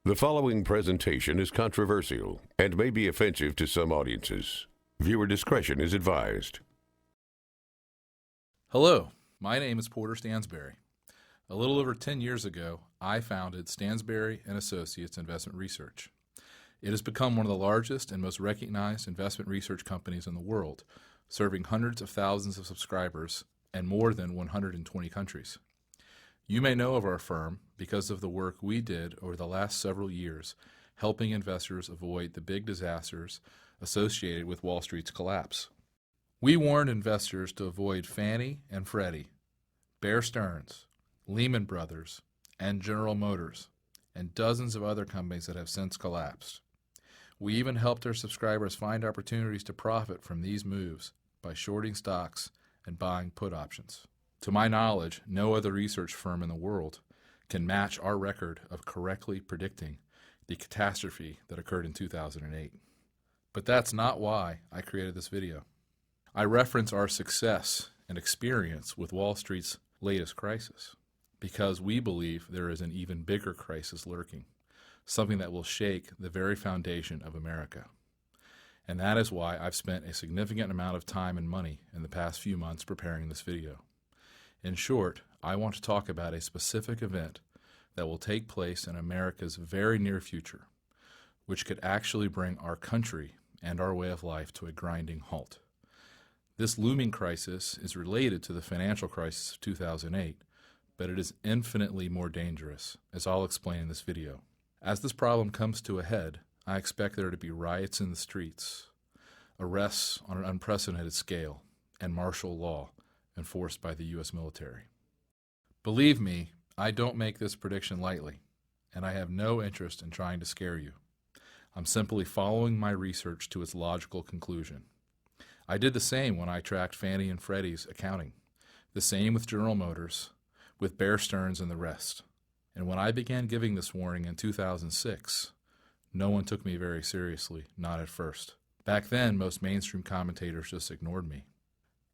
The following presentation is controversial and may be offensive to some audiences. Viewer discretion is advised. Hello, my name is Porter Stansberry. A little over 10 years ago, I founded Stansberry & Associates Investment Research. It has become one of the largest and most recognized investment research companies in the world, serving hundreds of thousands of subscribers and more than 120 countries. You may know of our firm because of the work we did over the last several years helping investors avoid the big disasters associated with Wall Street's collapse. We warned investors to avoid Fannie and Freddie, Bear Stearns, Lehman Brothers, and General Motors, and dozens of other companies that have since collapsed. We even helped our subscribers find opportunities to profit from these moves by shorting stocks and buying put options. To my knowledge, no other research firm in the world can match our record of correctly predicting the catastrophe that occurred in 2008. But that's not why I created this video. I reference our success and experience with Wall Street's latest crisis because we believe there is an even bigger crisis lurking, something that will shake the very foundation of America. And that is why I've spent a significant amount of time and money in the past few months preparing this video. In short, I want to talk about a specific event that will take place in America's very near future, which could actually bring our country and our way of life to a grinding halt. This looming crisis is related to the financial crisis of 2008, but it is infinitely more dangerous, as I'll explain in this video. As this problem comes to a head, I expect there to be riots in the streets, arrests on an unprecedented scale, and martial law enforced by the U.S. military. Believe me, I don't make this prediction lightly, and I have no interest in trying to scare you. I'm simply following my research to its logical conclusion. I did the same when I tracked Fannie and Freddie's accounting, the same with General Motors, with Bear Stearns and the rest. And when I began giving this warning in 2006, no one took me very seriously, not at first. Back then, most mainstream commentators just ignored me.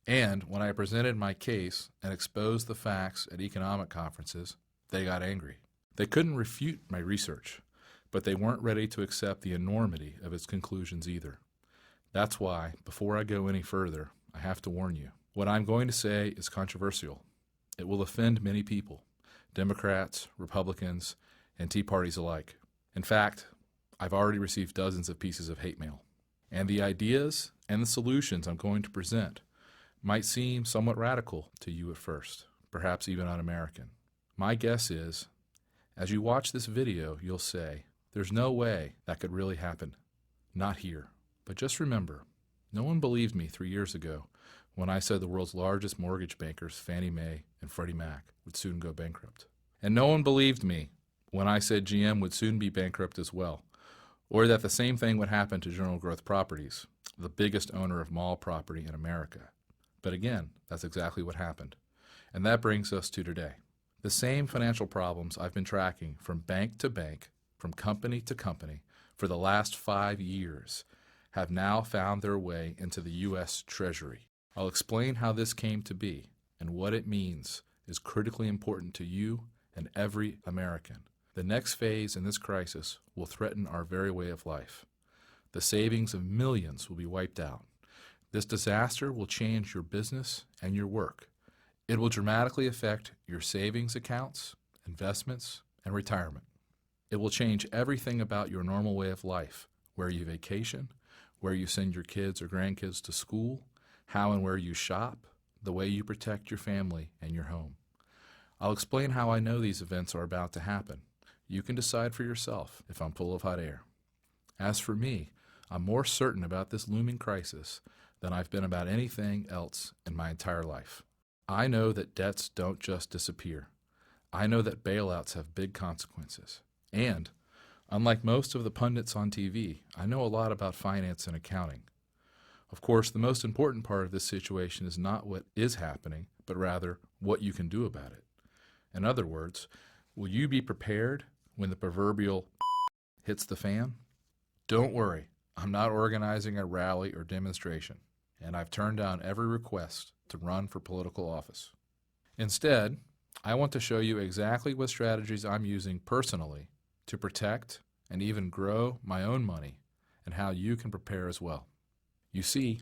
And when I presented my case and exposed the facts at economic conferences, they got angry. They couldn't refute my research, but they weren't ready to accept the enormity of its conclusions either. That's why, before I go any further, I have to warn you. What I'm going to say is controversial. It will offend many people, Democrats, Republicans, and Tea Parties alike. In fact, I've already received dozens of pieces of hate mail. And the ideas and the solutions I'm going to present might seem somewhat radical to you at first, perhaps even un-American. My guess is, as you watch this video, you'll say, there's no way that could really happen. Not here. But just remember, no one believed me 3 years ago when I said the world's largest mortgage bankers, Fannie Mae and Freddie Mac, would soon go bankrupt. And no one believed me when I said GM would soon be bankrupt as well, or that the same thing would happen to General Growth Properties, the biggest owner of mall property in America. But again, that's exactly what happened. And that brings us to today. The same financial problems I've been tracking from bank to bank, from company to company, for the last 5 years have now found their way into the U.S. Treasury. I'll explain how this came to be and what it means is critically important to you and every American. The next phase in this crisis will threaten our very way of life. The savings of millions will be wiped out. This disaster will change your business and your work. It will dramatically affect your savings accounts, investments, and retirement. It will change everything about your normal way of life, where you vacation, where you send your kids or grandkids to school, how and where you shop, the way you protect your family and your home. I'll explain how I know these events are about to happen. You can decide for yourself if I'm full of hot air. As for me, I'm more certain about this looming crisis than I've been about anything else in my entire life. I know that debts don't just disappear. I know that bailouts have big consequences. And, unlike most of the pundits on TV, I know a lot about finance and accounting. Of course, the most important part of this situation is not what is happening, but rather what you can do about it. In other words, will you be prepared when the proverbial hits the fan? Don't worry, I'm not organizing a rally or demonstration, and I've turned down every request to run for political office. Instead, I want to show you exactly what strategies I'm using personally to protect and even grow my own money, and how you can prepare as well. You see,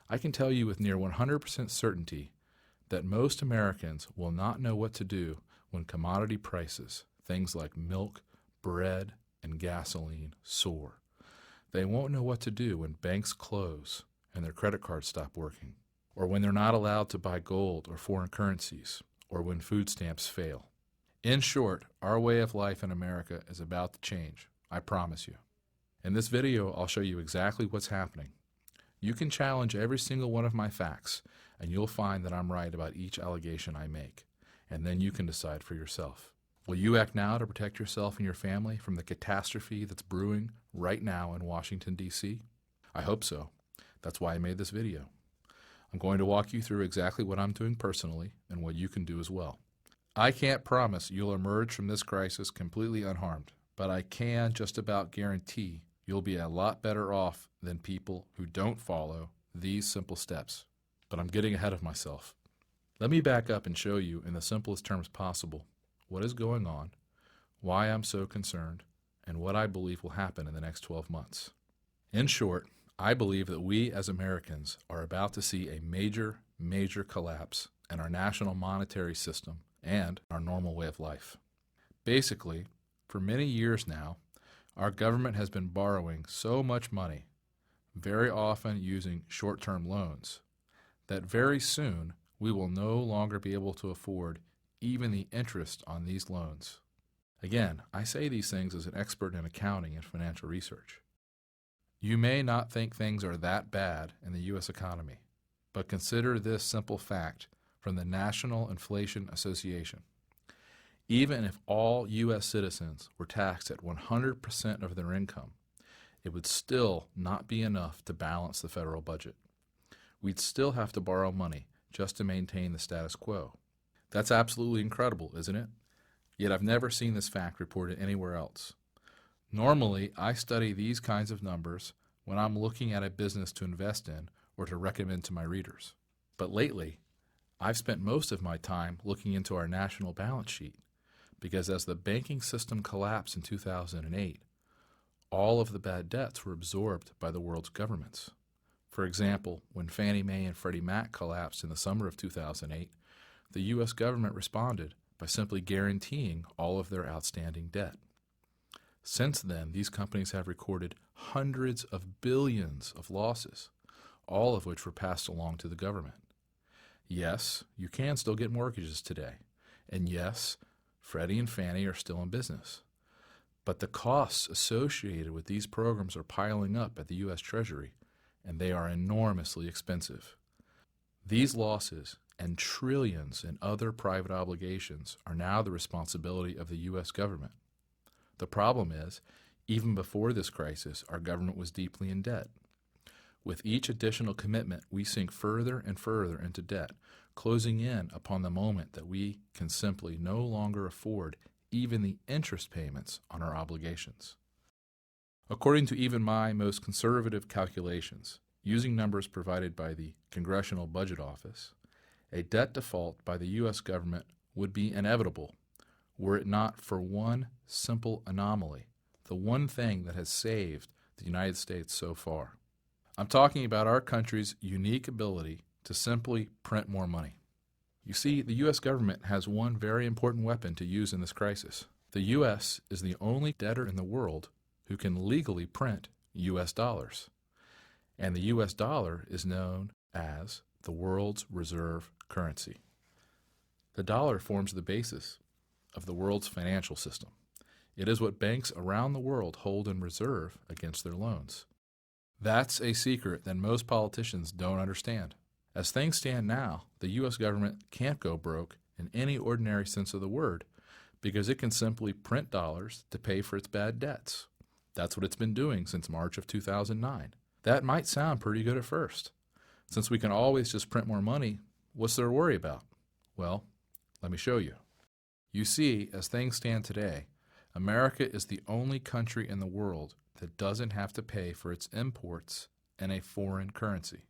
I can tell you with near 100% certainty that most Americans will not know what to do when commodity prices, things like milk, bread, and gasoline, soar. They won't know what to do when banks close and their credit cards stop working, or when they're not allowed to buy gold or foreign currencies, or when food stamps fail. In short, our way of life in America is about to change, I promise you. In this video, I'll show you exactly what's happening. You can challenge every single one of my facts, and you'll find that I'm right about each allegation I make, and then you can decide for yourself. Will you act now to protect yourself and your family from the catastrophe that's brewing right now in Washington, D.C.? I hope so. That's why I made this video. I'm going to walk you through exactly what I'm doing personally and what you can do as well. I can't promise you'll emerge from this crisis completely unharmed, but I can just about guarantee you'll be a lot better off than people who don't follow these simple steps. But I'm getting ahead of myself. Let me back up and show you in the simplest terms possible what is going on, why I'm so concerned, and what I believe will happen in the next 12 months. In short, I believe that we as Americans are about to see a major collapse in our national monetary system and our normal way of life. Basically, for many years now, our government has been borrowing so much money, very often using short-term loans, that very soon we will no longer be able to afford even the interest on these loans. Again, I say these things as an expert in accounting and financial research. You may not think things are that bad in the U.S. economy, but consider this simple fact from the National Inflation Association. Even if all U.S. citizens were taxed at 100% of their income, it would still not be enough to balance the federal budget. We'd still have to borrow money just to maintain the status quo. That's absolutely incredible, isn't it? Yet I've never seen this fact reported anywhere else. Normally, I study these kinds of numbers when I'm looking at a business to invest in or to recommend to my readers. But lately, I've spent most of my time looking into our national balance sheet, because as the banking system collapsed in 2008, all of the bad debts were absorbed by the world's governments. For example, when Fannie Mae and Freddie Mac collapsed in the summer of 2008, the U.S. government responded by simply guaranteeing all of their outstanding debt. Since then, these companies have recorded hundreds of billions of losses, all of which were passed along to the government. Yes, you can still get mortgages today, and yes, Freddie and Fannie are still in business. But the costs associated with these programs are piling up at the U.S. Treasury, and they are enormously expensive. These losses and trillions in other private obligations are now the responsibility of the U.S. government. The problem is, even before this crisis, our government was deeply in debt. With each additional commitment, we sink further and further into debt, closing in upon the moment that we can simply no longer afford even the interest payments on our obligations. According to even my most conservative calculations, using numbers provided by the Congressional Budget Office, a debt default by the U.S. government would be inevitable were it not for one simple anomaly, the one thing that has saved the United States so far. I'm talking about our country's unique ability to simply print more money. You see, the U.S. government has one very important weapon to use in this crisis. The U.S. is the only debtor in the world who can legally print U.S. dollars. And the U.S. dollar is known as the world's reserve currency. The dollar forms the basis of the world's financial system. It is what banks around the world hold in reserve against their loans. That's a secret that most politicians don't understand. As things stand now, the U.S. government can't go broke in any ordinary sense of the word because it can simply print dollars to pay for its bad debts. That's what it's been doing since March of 2009. That might sound pretty good at first. Since we can always just print more money, what's there to worry about? Well, let me show you. You see, as things stand today, America is the only country in the world that doesn't have to pay for its imports in a foreign currency.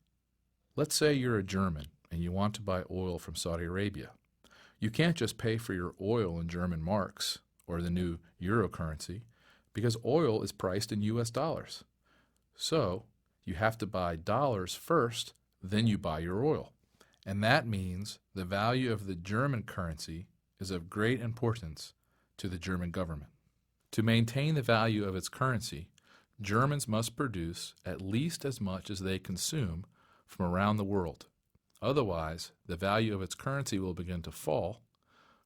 Let's say you're a German and you want to buy oil from Saudi Arabia. You can't just pay for your oil in German marks or the new euro currency. because oil is priced in U.S. dollars. So you have to buy dollars first, then you buy your oil. And that means the value of the German currency is of great importance to the German government. To maintain the value of its currency, Germans must produce at least as much as they consume from around the world. Otherwise, the value of its currency will begin to fall,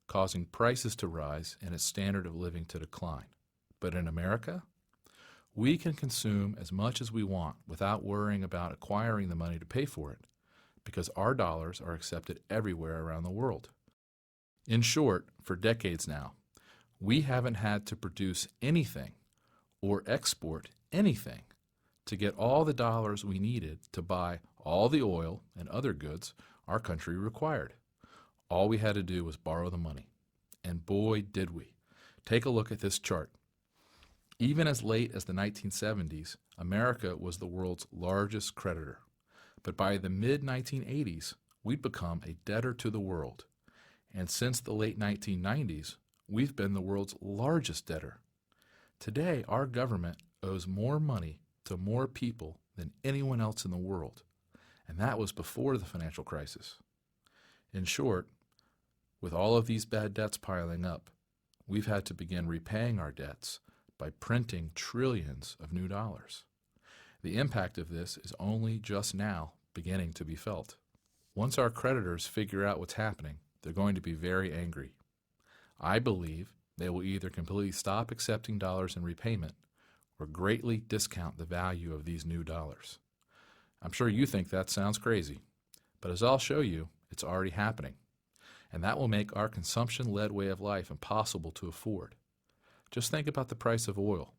causing prices to rise and its standard of living to decline. But in America, we can consume as much as we want without worrying about acquiring the money to pay for it, because our dollars are accepted everywhere around the world. In short, for decades now, we haven't had to produce anything or export anything to get all the dollars we needed to buy all the oil and other goods our country required. All we had to do was borrow the money. And boy, did we. Take a look at this chart. Even as late as the 1970s, America was the world's largest creditor. But by the mid-1980s, we'd become a debtor to the world. And since the late 1990s, we've been the world's largest debtor. Today, our government owes more money to more people than anyone else in the world. And that was before the financial crisis. In short, with all of these bad debts piling up, we've had to begin repaying our debts by printing trillions of new dollars. The impact of this is only just now beginning to be felt. Once our creditors figure out what's happening, they're going to be very angry. I believe they will either completely stop accepting dollars in repayment or greatly discount the value of these new dollars. I'm sure you think that sounds crazy, but as I'll show you, it's already happening. And that will make our consumption-led way of life impossible to afford. Just think about the price of oil.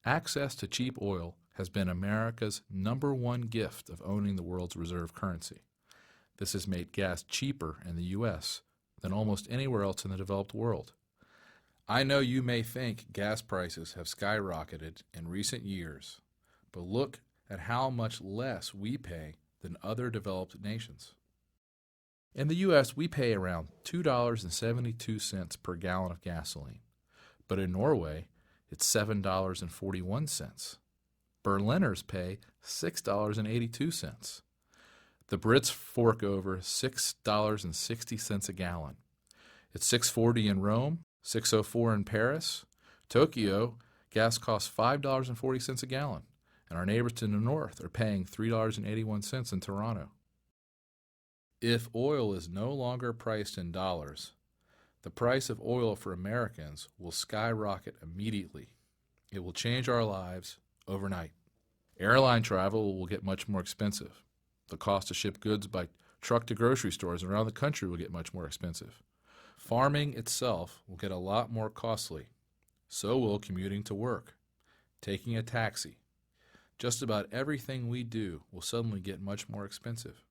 Access to cheap oil has been America's #1 gift of owning the world's reserve currency. This has made gas cheaper in the U.S. than almost anywhere else in the developed world. I know you may think gas prices have skyrocketed in recent years, but look at how much less we pay than other developed nations. In the U.S., we pay around $2.72 per gallon of gasoline, but in Norway, it's $7.41. Berliners pay $6.82. The Brits fork over $6.60 a gallon. It's $6.40 in Rome, $6.04 in Paris. Tokyo, gas costs $5.40 a gallon, and our neighbors to the north are paying $3.81 in Toronto. If oil is no longer priced in dollars, the price of oil for Americans will skyrocket immediately. It will change our lives overnight. Airline travel will get much more expensive. The cost to ship goods by truck to grocery stores around the country will get much more expensive. Farming itself will get a lot more costly. So will commuting to work, taking a taxi. Just about everything we do will suddenly get much more expensive.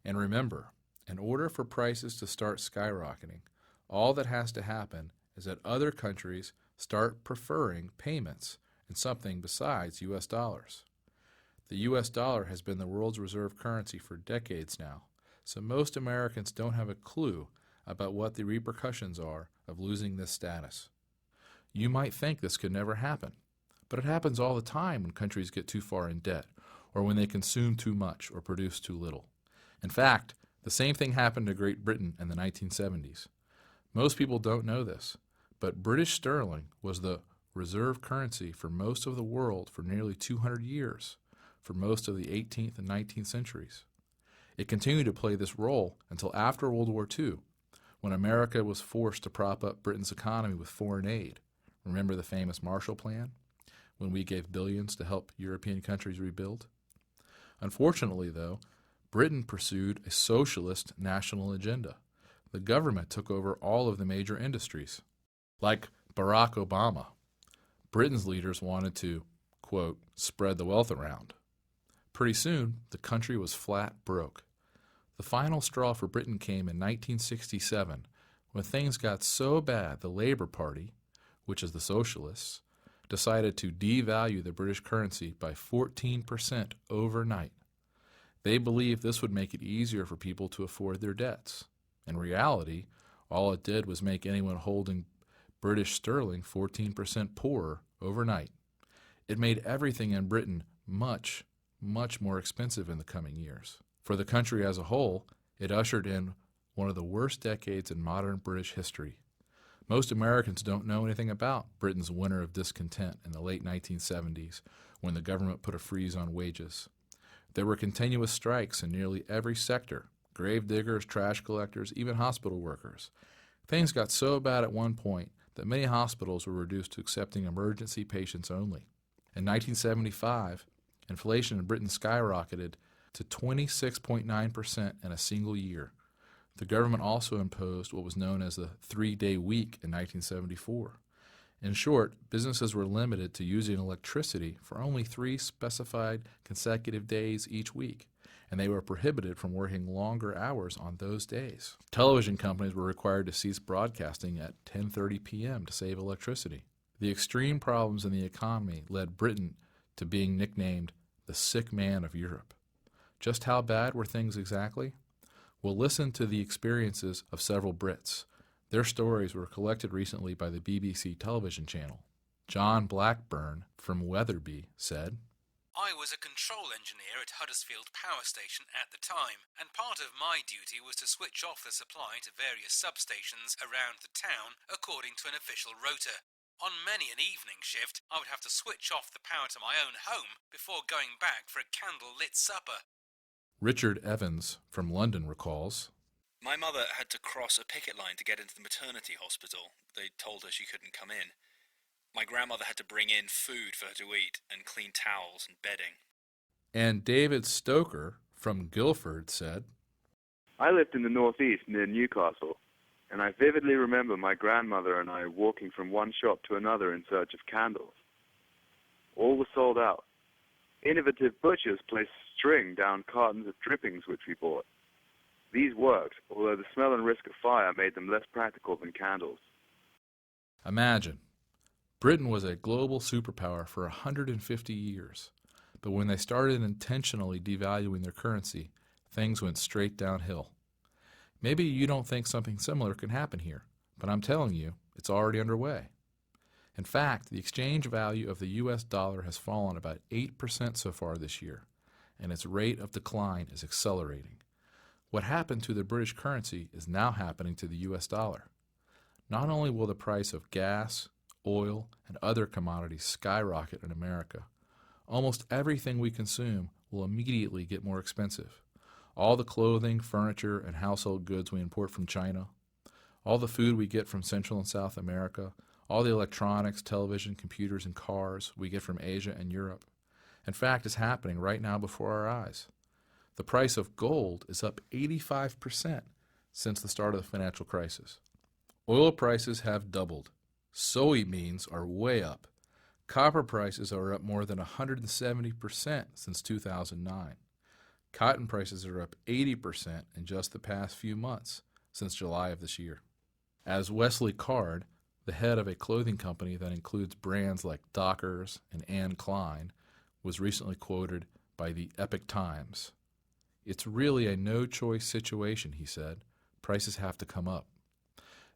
And remember, in order for prices to start skyrocketing, all that has to happen is that other countries start preferring payments in something besides U.S. dollars. The U.S. dollar has been the world's reserve currency for decades now, so most Americans don't have a clue about what the repercussions are of losing this status. You might think this could never happen, but it happens all the time when countries get too far in debt, or when they consume too much or produce too little. In fact, the same thing happened to Great Britain in the 1970s. Most people don't know this, but British sterling was the reserve currency for most of the world for nearly 200 years, for most of the 18th and 19th centuries. It continued to play this role until after World War II, when America was forced to prop up Britain's economy with foreign aid. Remember the famous Marshall Plan, when we gave billions to help European countries rebuild? Unfortunately, though, Britain pursued a socialist national agenda. The government took over all of the major industries. Like Barack Obama, Britain's leaders wanted to, quote, spread the wealth around. Pretty soon, the country was flat broke. The final straw for Britain came in 1967, when things got so bad the Labour Party, which is the socialists, decided to devalue the British currency by 14% overnight. They believed this would make it easier for people to afford their debts. In reality, all it did was make anyone holding British sterling 14% poorer overnight. It made everything in Britain much, much more expensive in the coming years. For the country as a whole, it ushered in one of the worst decades in modern British history. Most Americans don't know anything about Britain's winter of discontent in the late 1970s when the government put a freeze on wages. There were continuous strikes in nearly every sector: grave diggers, trash collectors, even hospital workers. Things got so bad at one point that many hospitals were reduced to accepting emergency patients only. In 1975, inflation in Britain skyrocketed to 26.9% in a single year. The government also imposed what was known as the 3-day week in 1974. In short, businesses were limited to using electricity for only 3 specified consecutive days each week, and they were prohibited from working longer hours on those days. Television companies were required to cease broadcasting at 10:30 p.m. to save electricity. The extreme problems in the economy led Britain to being nicknamed the sick man of Europe. Just how bad were things exactly? We'll listen to the experiences of several Brits. Their stories were collected recently by the BBC television channel. John Blackburn from Wetherby said, I was a control engineer at Huddersfield Power Station at the time, and part of my duty was to switch off the supply to various substations around the town according to an official rota. On many an evening shift, I would have to switch off the power to my own home before going back for a candle-lit supper. Richard Evans from London recalls, My mother had to cross a picket line to get into the maternity hospital. They told her she couldn't come in. My grandmother had to bring in food for her to eat and clean towels and bedding. And David Stoker from Guildford said, I lived in the northeast near Newcastle, and I vividly remember my grandmother and I walking from one shop to another in search of candles. All were sold out. Innovative butchers placed string down cartons of drippings which we bought. These worked, although the smell and risk of fire made them less practical than candles. Imagine, Britain was a global superpower for 150 years, but when they started intentionally devaluing their currency, things went straight downhill. Maybe you don't think something similar can happen here, but I'm telling you, it's already underway. In fact, the exchange value of the U.S. dollar has fallen about 8% so far this year, and its rate of decline is accelerating. What happened to the British currency is now happening to the U.S. dollar. Not only will the price of gas, oil, and other commodities skyrocket in America, almost everything we consume will immediately get more expensive. All the clothing, furniture, and household goods we import from China, all the food we get from Central and South America, all the electronics, television, computers, and cars we get from Asia and Europe. In fact, it's happening right now before our eyes. The price of gold is up 85% since the start of the financial crisis. Oil prices have doubled. Soybeans are way up. Copper prices are up more than 170% since 2009. Cotton prices are up 80% in just the past few months, since July of this year. As Wesley Card, the head of a clothing company that includes brands like Dockers and Anne Klein, was recently quoted by the Epoch Times. It's really a no-choice situation, he said. Prices have to come up.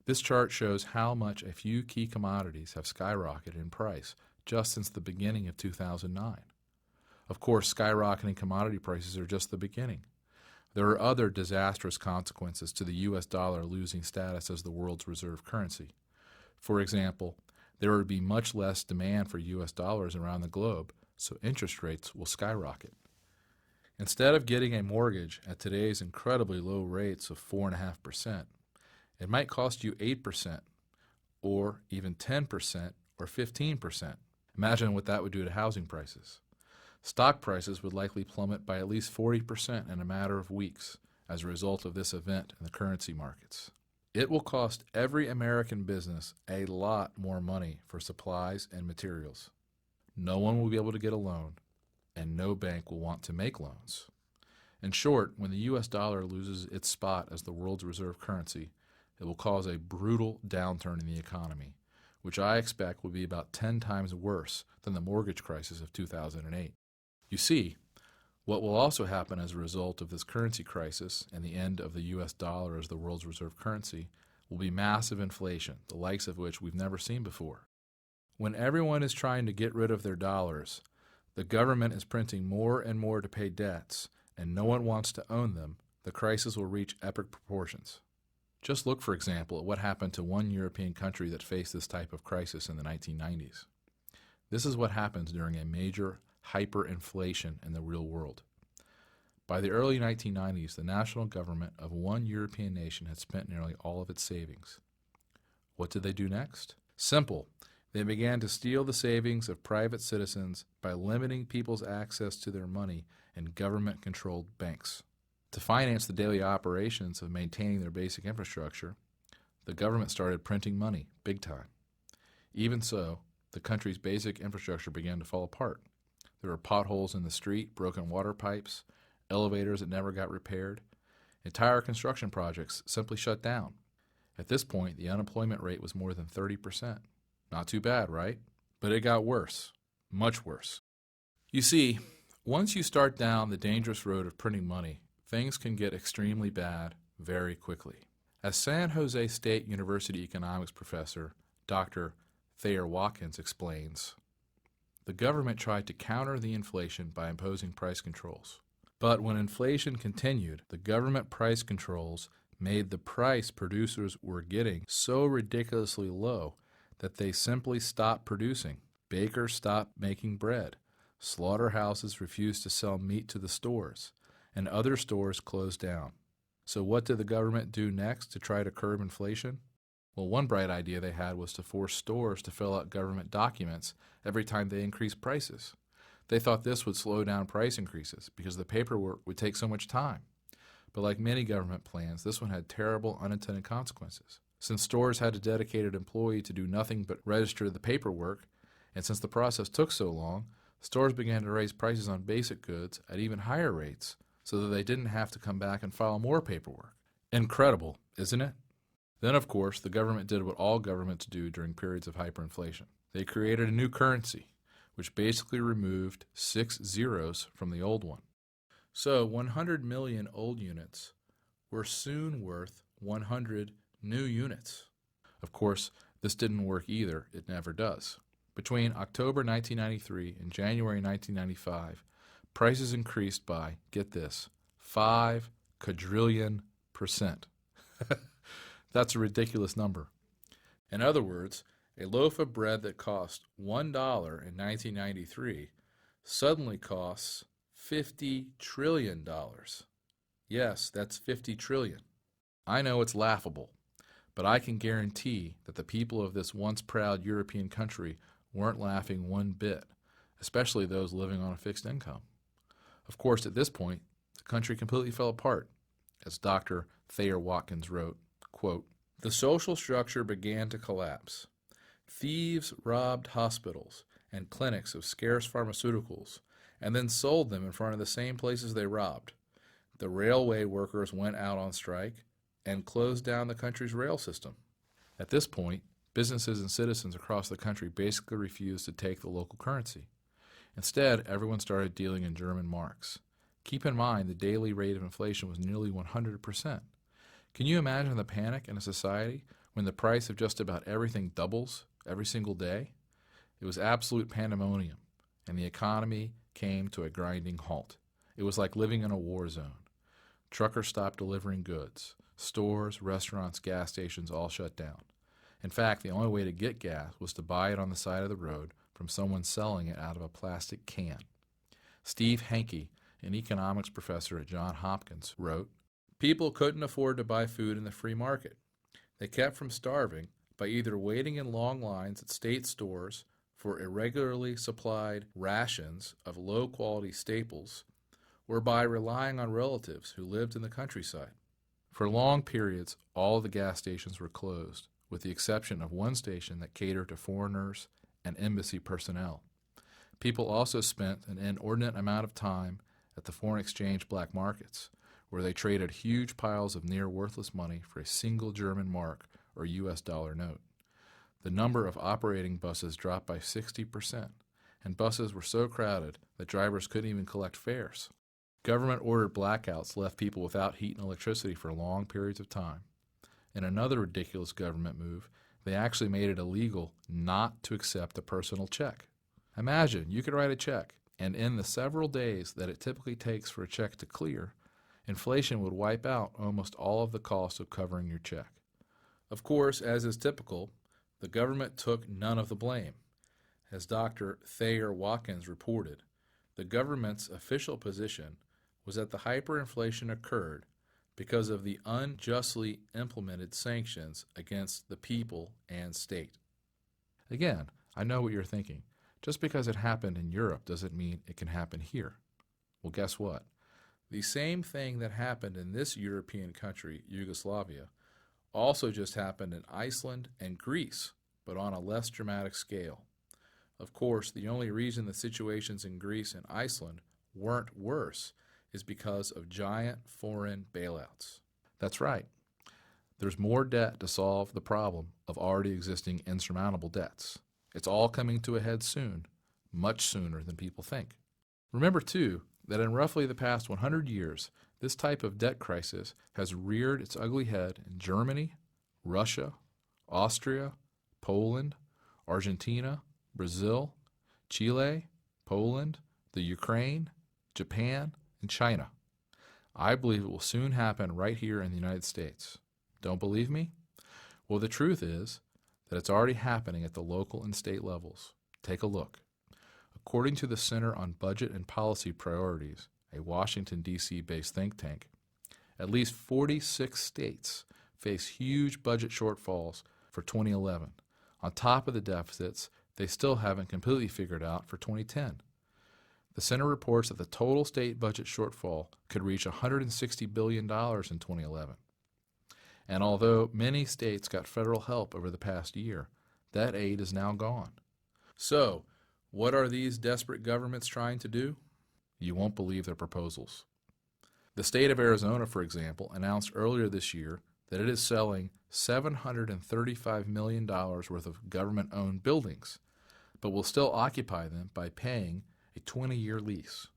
This chart shows how much a few key commodities have skyrocketed in price just since the beginning of 2009. Of course, skyrocketing commodity prices are just the beginning. There are other disastrous consequences to the U.S. dollar losing status as the world's reserve currency. For example, there would be much less demand for U.S. dollars around the globe, so interest rates will skyrocket. Instead of getting a mortgage at today's incredibly low rates of 4.5%, it might cost you 8%, or even 10%, or 15%. Imagine what that would do to housing prices. Stock prices would likely plummet by at least 40% in a matter of weeks as a result of this event in the currency markets. It will cost every American business a lot more money for supplies and materials. No one will be able to get a loan, and no bank will want to make loans. In short, when the U.S. dollar loses its spot as the world's reserve currency, it will cause a brutal downturn in the economy, which I expect will be about 10 times worse than the mortgage crisis of 2008. You see, what will also happen as a result of this currency crisis and the end of the U.S. dollar as the world's reserve currency will be massive inflation, the likes of which we've never seen before. When everyone is trying to get rid of their dollars, the government is printing more and more to pay debts, and no one wants to own them, the crisis will reach epic proportions. Just look, for example, at what happened to one European country that faced this type of crisis in the 1990s. This is what happens during a major hyperinflation in the real world. By the early 1990s, the national government of one European nation had spent nearly all of its savings. What did they do next? Simple. They began to steal the savings of private citizens by limiting people's access to their money in government-controlled banks. To finance the daily operations of maintaining their basic infrastructure, the government started printing money, big time. Even so, the country's basic infrastructure began to fall apart. There were potholes in the street, broken water pipes, elevators that never got repaired. Entire construction projects simply shut down. At this point, the unemployment rate was more than 30%. Not too bad, right? But it got worse, much worse. You see, once you start down the dangerous road of printing money, things can get extremely bad very quickly. As San Jose State University economics professor Dr. Thayer Watkins explains, the government tried to counter the inflation by imposing price controls. But when inflation continued, the government price controls made the price producers were getting so ridiculously low that they simply stopped producing. Bakers stopped making bread. Slaughterhouses refused to sell meat to the stores, and other stores closed down. So what did the government do next to try to curb inflation? Well, one bright idea they had was to force stores to fill out government documents every time they increased prices. They thought this would slow down price increases because the paperwork would take so much time. But like many government plans, this one had terrible unintended consequences. Since stores had a dedicated employee to do nothing but register the paperwork, and since the process took so long, stores began to raise prices on basic goods at even higher rates so that they didn't have to come back and file more paperwork. Incredible, isn't it? Then, of course, the government did what all governments do during periods of hyperinflation. They created a new currency, which basically removed 6 zeros from the old one. So 100 million old units were soon worth 100 new units. Of course, this didn't work either. It never does. Between October 1993 and January 1995, prices increased by, get this, 5 quadrillion %. That's a ridiculous number. In other words, a loaf of bread that cost $1 in 1993 suddenly costs $50 trillion. Yes, that's 50 trillion. I know it's laughable, but I can guarantee that the people of this once proud European country weren't laughing one bit, especially those living on a fixed income. Of course, at this point, the country completely fell apart. As Dr. Thayer Watkins wrote, quote, "The social structure began to collapse. Thieves robbed hospitals and clinics of scarce pharmaceuticals and then sold them in front of the same places they robbed. The railway workers went out on strike and closed down the country's rail system. At this point, businesses and citizens across the country basically refused to take the local currency. Instead, everyone started dealing in German marks. Keep in mind the daily rate of inflation was nearly 100%. Can you imagine the panic in a society when the price of just about everything doubles every single day? It was absolute pandemonium, and the economy came to a grinding halt. It was like living in a war zone. Truckers stopped delivering goods. Stores, restaurants, gas stations all shut down. In fact, the only way to get gas was to buy it on the side of the road from someone selling it out of a plastic can. Steve Henke, an economics professor at Johns Hopkins, wrote, "People couldn't afford to buy food in the free market. They kept from starving by either waiting in long lines at state stores for irregularly supplied rations of low-quality staples, or by relying on relatives who lived in the countryside. For long periods, all of the gas stations were closed, with the exception of one station that catered to foreigners and embassy personnel. People also spent an inordinate amount of time at the foreign exchange black markets, where they traded huge piles of near-worthless money for a single German mark or US dollar note. The number of operating buses dropped by 60%, and buses were so crowded that drivers couldn't even collect fares. Government-ordered blackouts left people without heat and electricity for long periods of time. In another ridiculous government move, They actually made it illegal not to accept a personal check. Imagine you could write a check, and in the several days that it typically takes for a check to clear, inflation would wipe out almost all of the cost of covering your check. Of course, as is typical, the government took none of the blame. As Dr. Thayer Watkins reported, the government's official position was that the hyperinflation occurred because of the unjustly implemented sanctions against the people and state. Again, I know what you're thinking. Just because it happened in Europe doesn't mean it can happen here. Well, guess what? The same thing that happened in this European country, Yugoslavia, also just happened in Iceland and Greece, but on a less dramatic scale. Of course, the only reason the situations in Greece and Iceland weren't worse is because of giant foreign bailouts. That's right. There's more debt to solve the problem of already existing insurmountable debts. It's all coming to a head soon, much sooner than people think. Remember, too, that in roughly the past 100 years, this type of debt crisis has reared its ugly head in Germany, Russia, Austria, Poland, Argentina, Brazil, Chile, Poland, the Ukraine, Japan, and China. I believe it will soon happen right here in the United States. Don't believe me? Well, the truth is that it's already happening at the local and state levels. Take a look. According to the Center on Budget and Policy Priorities, a Washington, D.C. based think tank, at least 46 states face huge budget shortfalls for 2011, on top of the deficits they still haven't completely figured out for 2010. The center reports that the total state budget shortfall could reach $160 billion in 2011. And although many states got federal help over the past year, that aid is now gone. So, what are these desperate governments trying to do? You won't believe their proposals. The state of Arizona, for example, announced earlier this year that it is selling $735 million worth of government-owned buildings, but will still occupy them by paying a 20-year lease.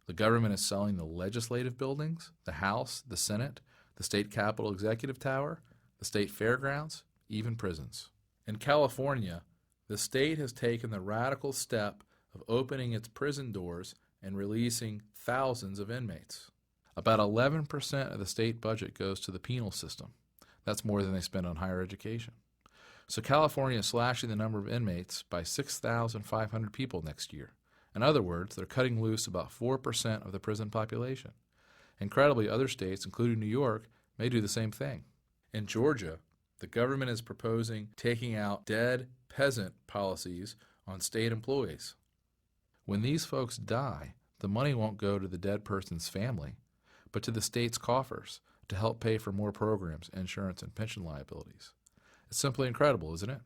The government is selling the legislative buildings, the House, the Senate, the state Capitol Executive Tower, the state fairgrounds, even prisons. In California, the state has taken the radical step of opening its prison doors and releasing thousands of inmates. About 11% of the state budget goes to the penal system. That's more than they spend on higher education. So California is slashing the number of inmates by 6,500 people next year. In other words, they're cutting loose about 4% of the prison population. Incredibly, other states, including New York, may do the same thing. In Georgia, the government is proposing taking out dead peasant policies on state employees. When these folks die, the money won't go to the dead person's family, but to the state's coffers to help pay for more programs, insurance, and pension liabilities. It's simply incredible, isn't it?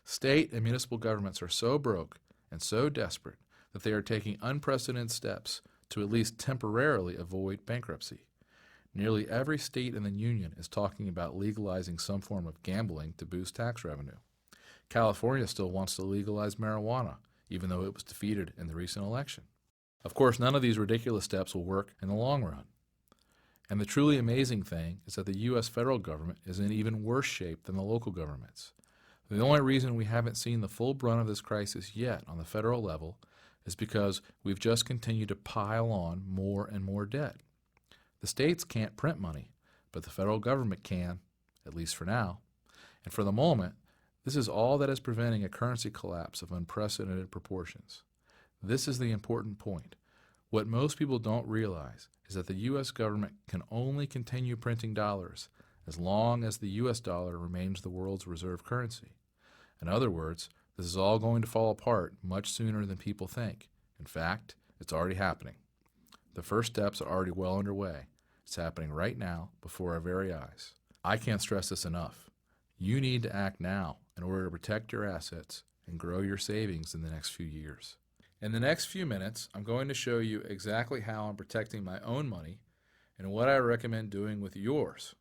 State and municipal governments are so broke and so desperate that they are taking unprecedented steps to at least temporarily avoid bankruptcy. Nearly every state in the union is talking about legalizing some form of gambling to boost tax revenue. California still wants to legalize marijuana, even though it was defeated in the recent election. Of course, none of these ridiculous steps will work in the long run. And the truly amazing thing is that the U.S. federal government is in even worse shape than the local governments. The only reason we haven't seen the full brunt of this crisis yet on the federal level is because we've just continued to pile on more and more debt. The states can't print money, but the federal government can, at least for now. And for the moment, this is all that is preventing a currency collapse of unprecedented proportions. This is the important point. What most people don't realize is that the U.S. government can only continue printing dollars as long as the U.S. dollar remains the world's reserve currency. In other words, this is all going to fall apart much sooner than people think. In fact, it's already happening. The first steps are already well underway. It's happening right now before our very eyes. I can't stress this enough. You need to act now in order to protect your assets and grow your savings in the next few years. In the next few minutes, I'm going to show you exactly how I'm protecting my own money and what I recommend doing with yours.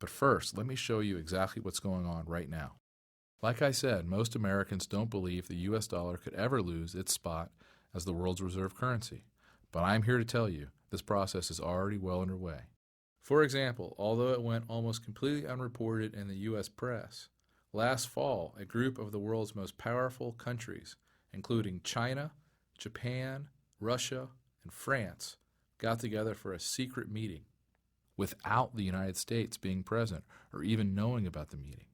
But first, let me show you exactly what's going on right now. Like I said, most Americans don't believe the U.S. dollar could ever lose its spot as the world's reserve currency. But I'm here to tell you, this process is already well underway. For example, although it went almost completely unreported in the U.S. press, Last fall, a group of the world's most powerful countries, including China, Japan, Russia, and France, got together for a secret meeting without the United States being present or even knowing about the meeting.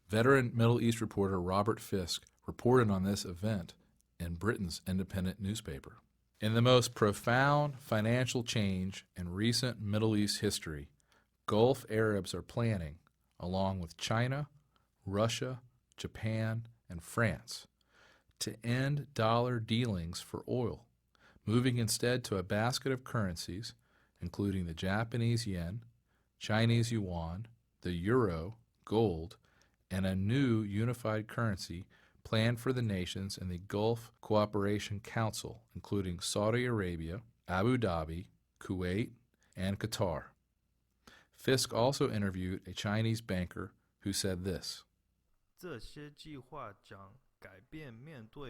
Veteran Middle East reporter Robert Fisk reported on this event in Britain's independent newspaper. In the most profound financial change in recent Middle East history, Gulf Arabs are planning, along with China, Russia, Japan, and France, to end dollar dealings for oil, moving instead to a basket of currencies, including the Japanese yen, Chinese yuan, the euro, gold, and a new unified currency planned for the nations in the Gulf Cooperation Council, including Saudi Arabia, Abu Dhabi, Kuwait, and Qatar. Fisk also interviewed a Chinese banker who said this: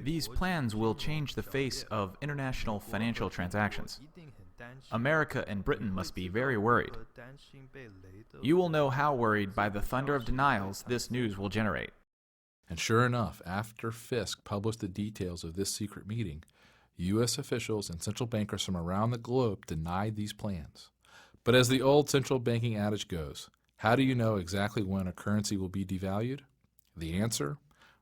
These plans will change the face of international financial transactions. America and Britain must be very worried. You will know how worried by the thunder of denials this news will generate. And sure enough, after Fisk published the details of this secret meeting, U.S. officials and central bankers from around the globe denied these plans. But as the old central banking adage goes, how do you know exactly when a currency will be devalued? The answer?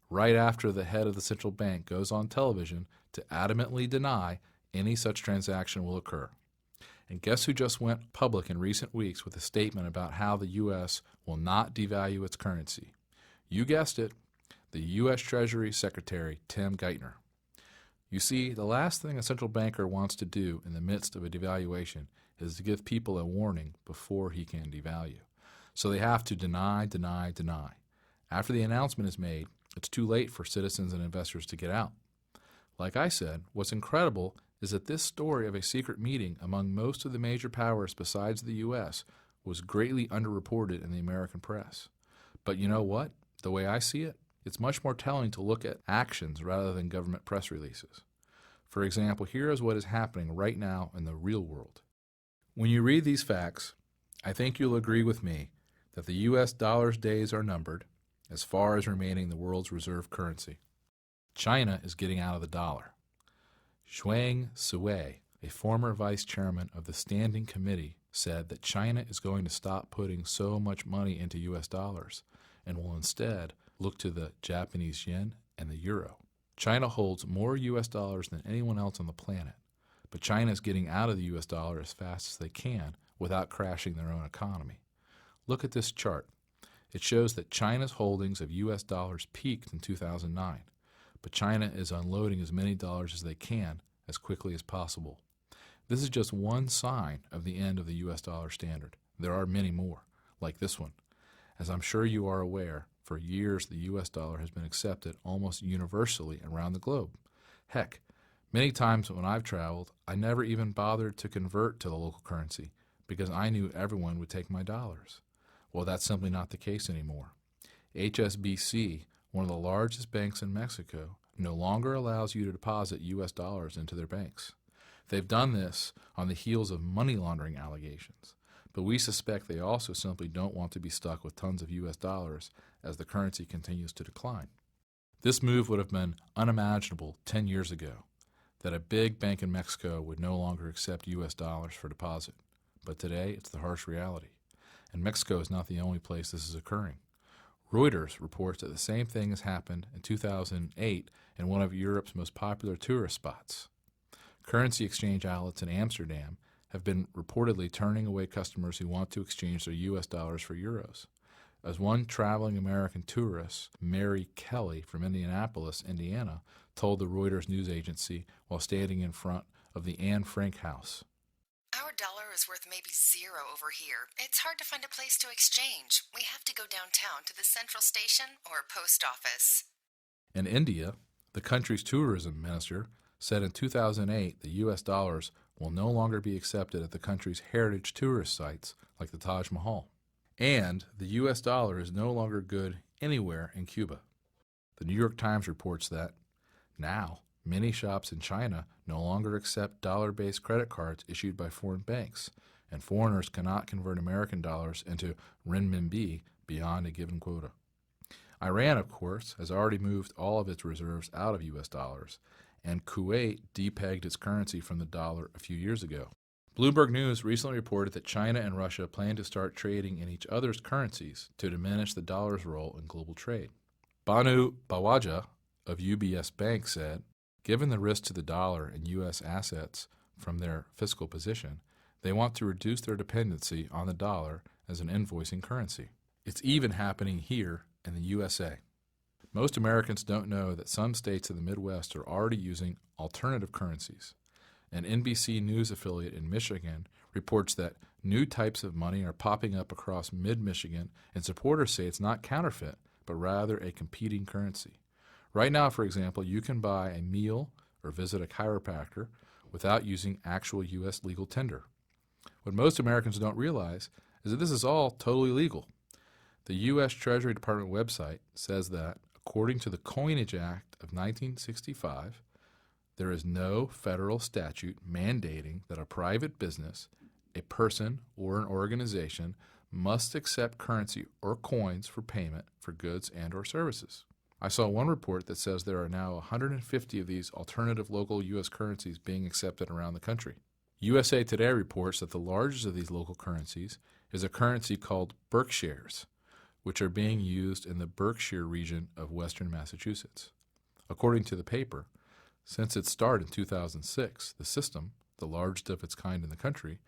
Right after the head of the central bank goes on television to adamantly deny any such transaction will occur. And guess who just went public in recent weeks with a statement about how the U.S. will not devalue its currency? You guessed it, the U.S. Treasury Secretary Tim Geithner. You see, the last thing a central banker wants to do in the midst of a devaluation is to give people a warning before he can devalue. So they have to deny. After the announcement is made, it's too late for citizens and investors to get out. Like I said, what's incredible is that this story of a secret meeting among most of the major powers besides the U.S. was greatly underreported in the American press. But you know what? The way I see it, it's much more telling to look at actions rather than government press releases. For example, here is what is happening right now in the real world. When you read these facts, I think you'll agree with me that the U.S. dollar's days are numbered as far as remaining the world's reserve currency. China is getting out of the dollar. Zhuang Sui, a former vice chairman of the Standing Committee, said that China is going to stop putting so much money into U.S. dollars and will instead look to the Japanese yen and the euro. China holds more U.S. dollars than anyone else on the planet, but China is getting out of the U.S. dollar as fast as they can without crashing their own economy. Look at this chart. It shows that China's holdings of U.S. dollars peaked in 2009, but China is unloading as many dollars as they can as quickly as possible. This is just one sign of the end of the U.S. dollar standard. There are many more, like this one. As I'm sure you are aware, for years the U.S. dollar has been accepted almost universally around the globe. Heck, many times when I've traveled, I never even bothered to convert to the local currency because I knew everyone would take my dollars. Well, that's simply not the case anymore. HSBC, one of the largest banks in Mexico, no longer allows you to deposit U.S. dollars into their banks. They've done this on the heels of money laundering allegations, but we suspect they also simply don't want to be stuck with tons of U.S. dollars as the currency continues to decline. This move would have been unimaginable 10 years ago, that a big bank in Mexico would no longer accept U.S. dollars for deposit. But today, it's the harsh reality. And Mexico is not the only place this is occurring. Reuters reports that the same thing has happened in 2008 in one of Europe's most popular tourist spots. Currency exchange outlets in Amsterdam have been reportedly turning away customers who want to exchange their U.S. dollars for euros. As one traveling American tourist, Mary Kelly from Indianapolis, Indiana, told the Reuters news agency while standing in front of the Anne Frank House. Our dollar is worth maybe zero over here. It's hard to find a place to exchange. We have to go downtown to the central station or post office. In India, the country's tourism minister said in 2008 the U.S. dollars will no longer be accepted at the country's heritage tourist sites like the Taj Mahal. And the U.S. dollar is no longer good anywhere in Cuba. The New York Times reports that now many shops in China no longer accept dollar-based credit cards issued by foreign banks, and foreigners cannot convert American dollars into renminbi beyond a given quota. Iran, of course, has already moved all of its reserves out of U.S. dollars, and Kuwait depegged its currency from the dollar a few years ago. Bloomberg News recently reported that China and Russia plan to start trading in each other's currencies to diminish the dollar's role in global trade. Banu Bawaja of UBS Bank said, given the risk to the dollar and U.S. assets from their fiscal position, they want to reduce their dependency on the dollar as an invoicing currency. It's even happening here in the USA. Most Americans don't know that some states in the Midwest are already using alternative currencies. An NBC News affiliate in Michigan reports that new types of money are popping up across mid-Michigan, and supporters say it's not counterfeit, but rather a competing currency. Right now, for example, you can buy a meal or visit a chiropractor without using actual U.S. legal tender. What most Americans don't realize is that this is all totally legal. The U.S. Treasury Department website says that, according to the Coinage Act of 1965, there is no federal statute mandating that a private business, a person, or an organization must accept currency or coins for payment for goods and or services. I saw one report that says there are now 150 of these alternative local U.S. currencies being accepted around the country. USA Today reports that the largest of these local currencies is a currency called Berkshires, which are being used in the Berkshire region of western Massachusetts. According to the paper, since its start in 2006, the system, the largest of its kind in the country,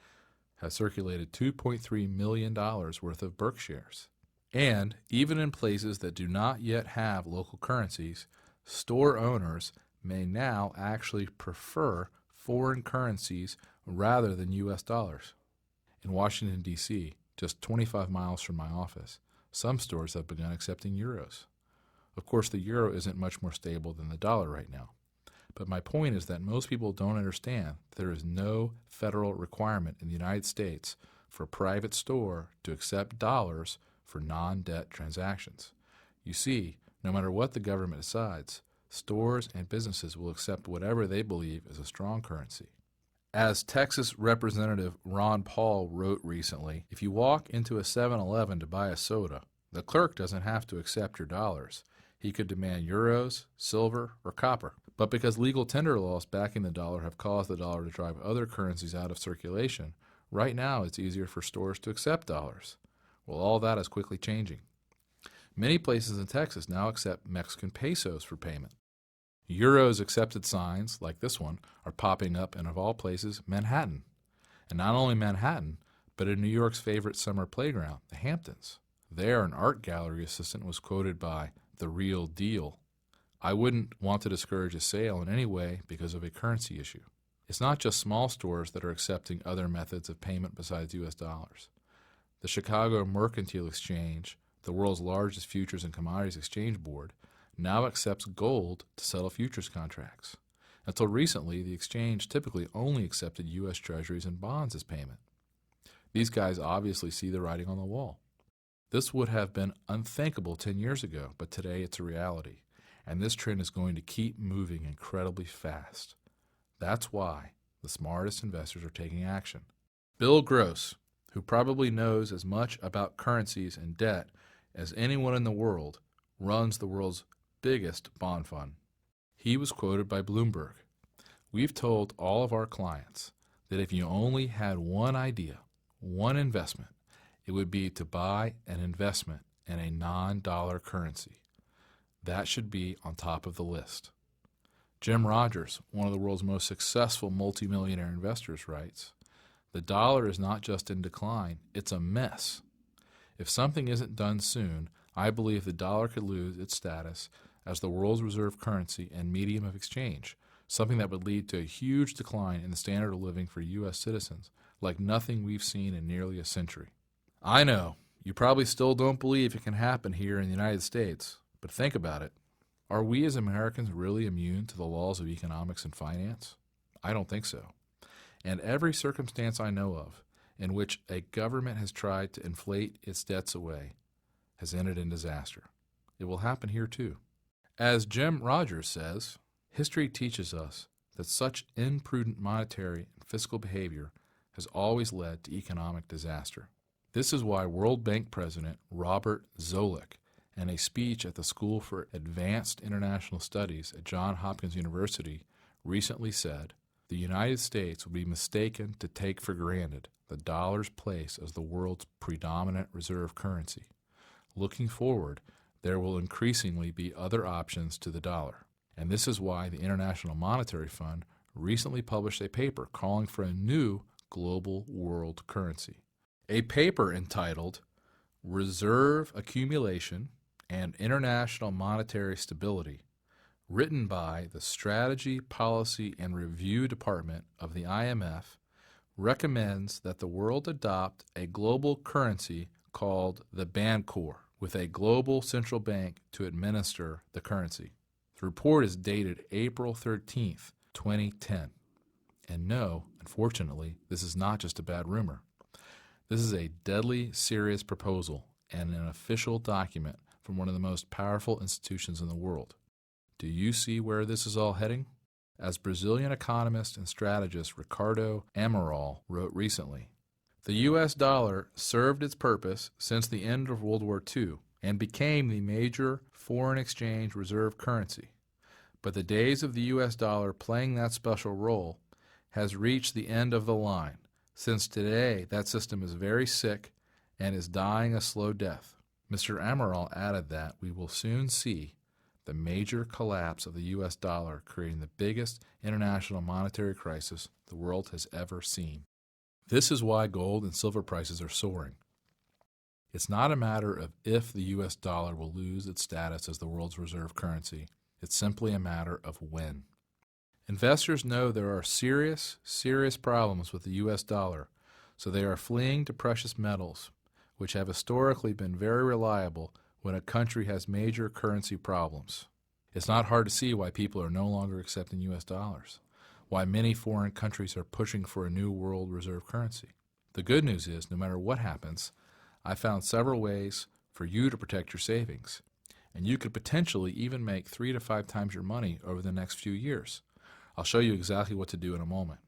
has circulated $2.3 million worth of Berkshires. And even in places that do not yet have local currencies, store owners may now actually prefer foreign currencies rather than U.S. dollars. In Washington, D.C., just 25 miles from my office, some stores have begun accepting euros. Of course, the euro isn't much more stable than the dollar right now. But my point is that most people don't understand that there is no federal requirement in the United States for a private store to accept dollars for non-debt transactions. You see, no matter what the government decides, stores and businesses will accept whatever they believe is a strong currency. As Texas Representative Ron Paul wrote recently, if you walk into a 7-Eleven to buy a soda, the clerk doesn't have to accept your dollars. He could demand euros, silver, or copper. But because legal tender laws backing the dollar have caused the dollar to drive other currencies out of circulation, right now it's easier for stores to accept dollars. Well, all that is quickly changing. Many places in Texas now accept Mexican pesos for payment. Euros accepted signs, like this one, are popping up in, of all places, Manhattan. And not only Manhattan, but in New York's favorite summer playground, the Hamptons. There, an art gallery assistant was quoted by "the real deal." I wouldn't want to discourage a sale in any way because of a currency issue. It's not just small stores that are accepting other methods of payment besides U.S. dollars. The Chicago Mercantile Exchange, the world's largest futures and commodities exchange board, now accepts gold to settle futures contracts. Until recently, the exchange typically only accepted U.S. Treasuries and bonds as payment. These guys obviously see the writing on the wall. This would have been unthinkable 10 years ago, but today it's a reality. And this trend is going to keep moving incredibly fast. That's why the smartest investors are taking action. Bill Gross, who probably knows as much about currencies and debt as anyone in the world, runs the world's biggest bond fund. He was quoted by Bloomberg. We've told all of our clients that if you only had one idea, one investment, it would be to buy an investment in a non-dollar currency. That should be on top of the list. Jim Rogers, one of the world's most successful multimillionaire investors, writes, "The dollar is not just in decline, it's a mess. If something isn't done soon, I believe the dollar could lose its status as the world's reserve currency and medium of exchange, something that would lead to a huge decline in the standard of living for U.S. citizens, like nothing we've seen in nearly a century." I know, you probably still don't believe it can happen here in the United States, but think about it. Are we as Americans really immune to the laws of economics and finance? I don't think so. And every circumstance I know of in which a government has tried to inflate its debts away has ended in disaster. It will happen here too. As Jim Rogers says, history teaches us that such imprudent monetary and fiscal behavior has always led to economic disaster. This is why World Bank President Robert Zoellick and a speech at the School for Advanced International Studies at Johns Hopkins University recently said, "The United States would be mistaken to take for granted the dollar's place as the world's predominant reserve currency. Looking forward, there will increasingly be other options to the dollar." And this is why the International Monetary Fund recently published a paper calling for a new global world currency. A paper entitled Reserve Accumulation and International Monetary Stability, written by the Strategy, Policy, and Review Department of the IMF, recommends that the world adopt a global currency called the Bancor, with a global central bank to administer the currency. The report is dated April 13th, 2010. And no, unfortunately, this is not just a bad rumor. This is a deadly serious proposal and an official document from one of the most powerful institutions in the world. Do you see where this is all heading? As Brazilian economist and strategist Ricardo Amaral wrote recently, the U.S. dollar served its purpose since the end of World War II and became the major foreign exchange reserve currency. But the days of the U.S. dollar playing that special role has reached the end of the line, since today that system is very sick and is dying a slow death. Mr. Amaral added that we will soon see the major collapse of the U.S. dollar, creating the biggest international monetary crisis the world has ever seen. This is why gold and silver prices are soaring. It's not a matter of if the U.S. dollar will lose its status as the world's reserve currency. It's simply a matter of when. Investors know there are serious problems with the U.S. dollar, so they are fleeing to precious metals, which have historically been very reliable when a country has major currency problems. It's not hard to see why people are no longer accepting U.S. dollars, why many foreign countries are pushing for a new world reserve currency. The good news is, no matter what happens, I found several ways for you to protect your savings, and you could potentially even make 3 to 5 times your money over the next few years. I'll show you exactly what to do in a moment.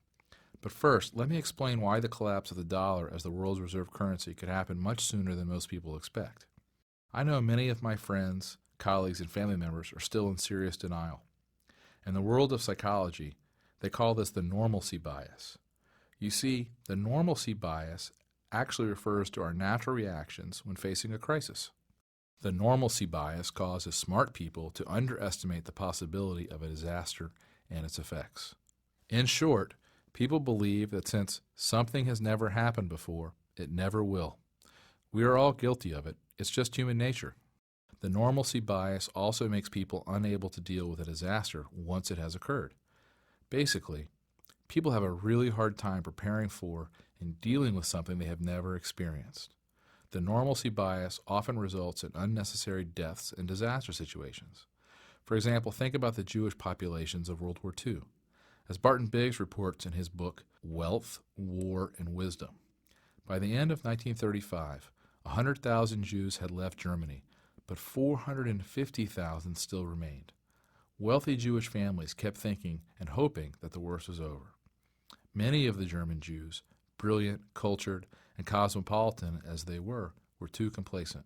But first, let me explain why the collapse of the dollar as the world's reserve currency could happen much sooner than most people expect. I know many of my friends, colleagues, and family members are still in serious denial. In the world of psychology, they call this the normalcy bias. You see, the normalcy bias actually refers to our natural reactions when facing a crisis. The normalcy bias causes smart people to underestimate the possibility of a disaster and its effects. In short, people believe that since something has never happened before, it never will. We are all guilty of it. It's just human nature. The normalcy bias also makes people unable to deal with a disaster once it has occurred. Basically, people have a really hard time preparing for and dealing with something they have never experienced. The normalcy bias often results in unnecessary deaths in disaster situations. For example, think about the Jewish populations of World War II. As Barton Biggs reports in his book, Wealth, War, and Wisdom, by the end of 1935, 100,000 Jews had left Germany, but 450,000 still remained. Wealthy Jewish families kept thinking and hoping that the worst was over. Many of the German Jews, brilliant, cultured, and cosmopolitan as they were too complacent.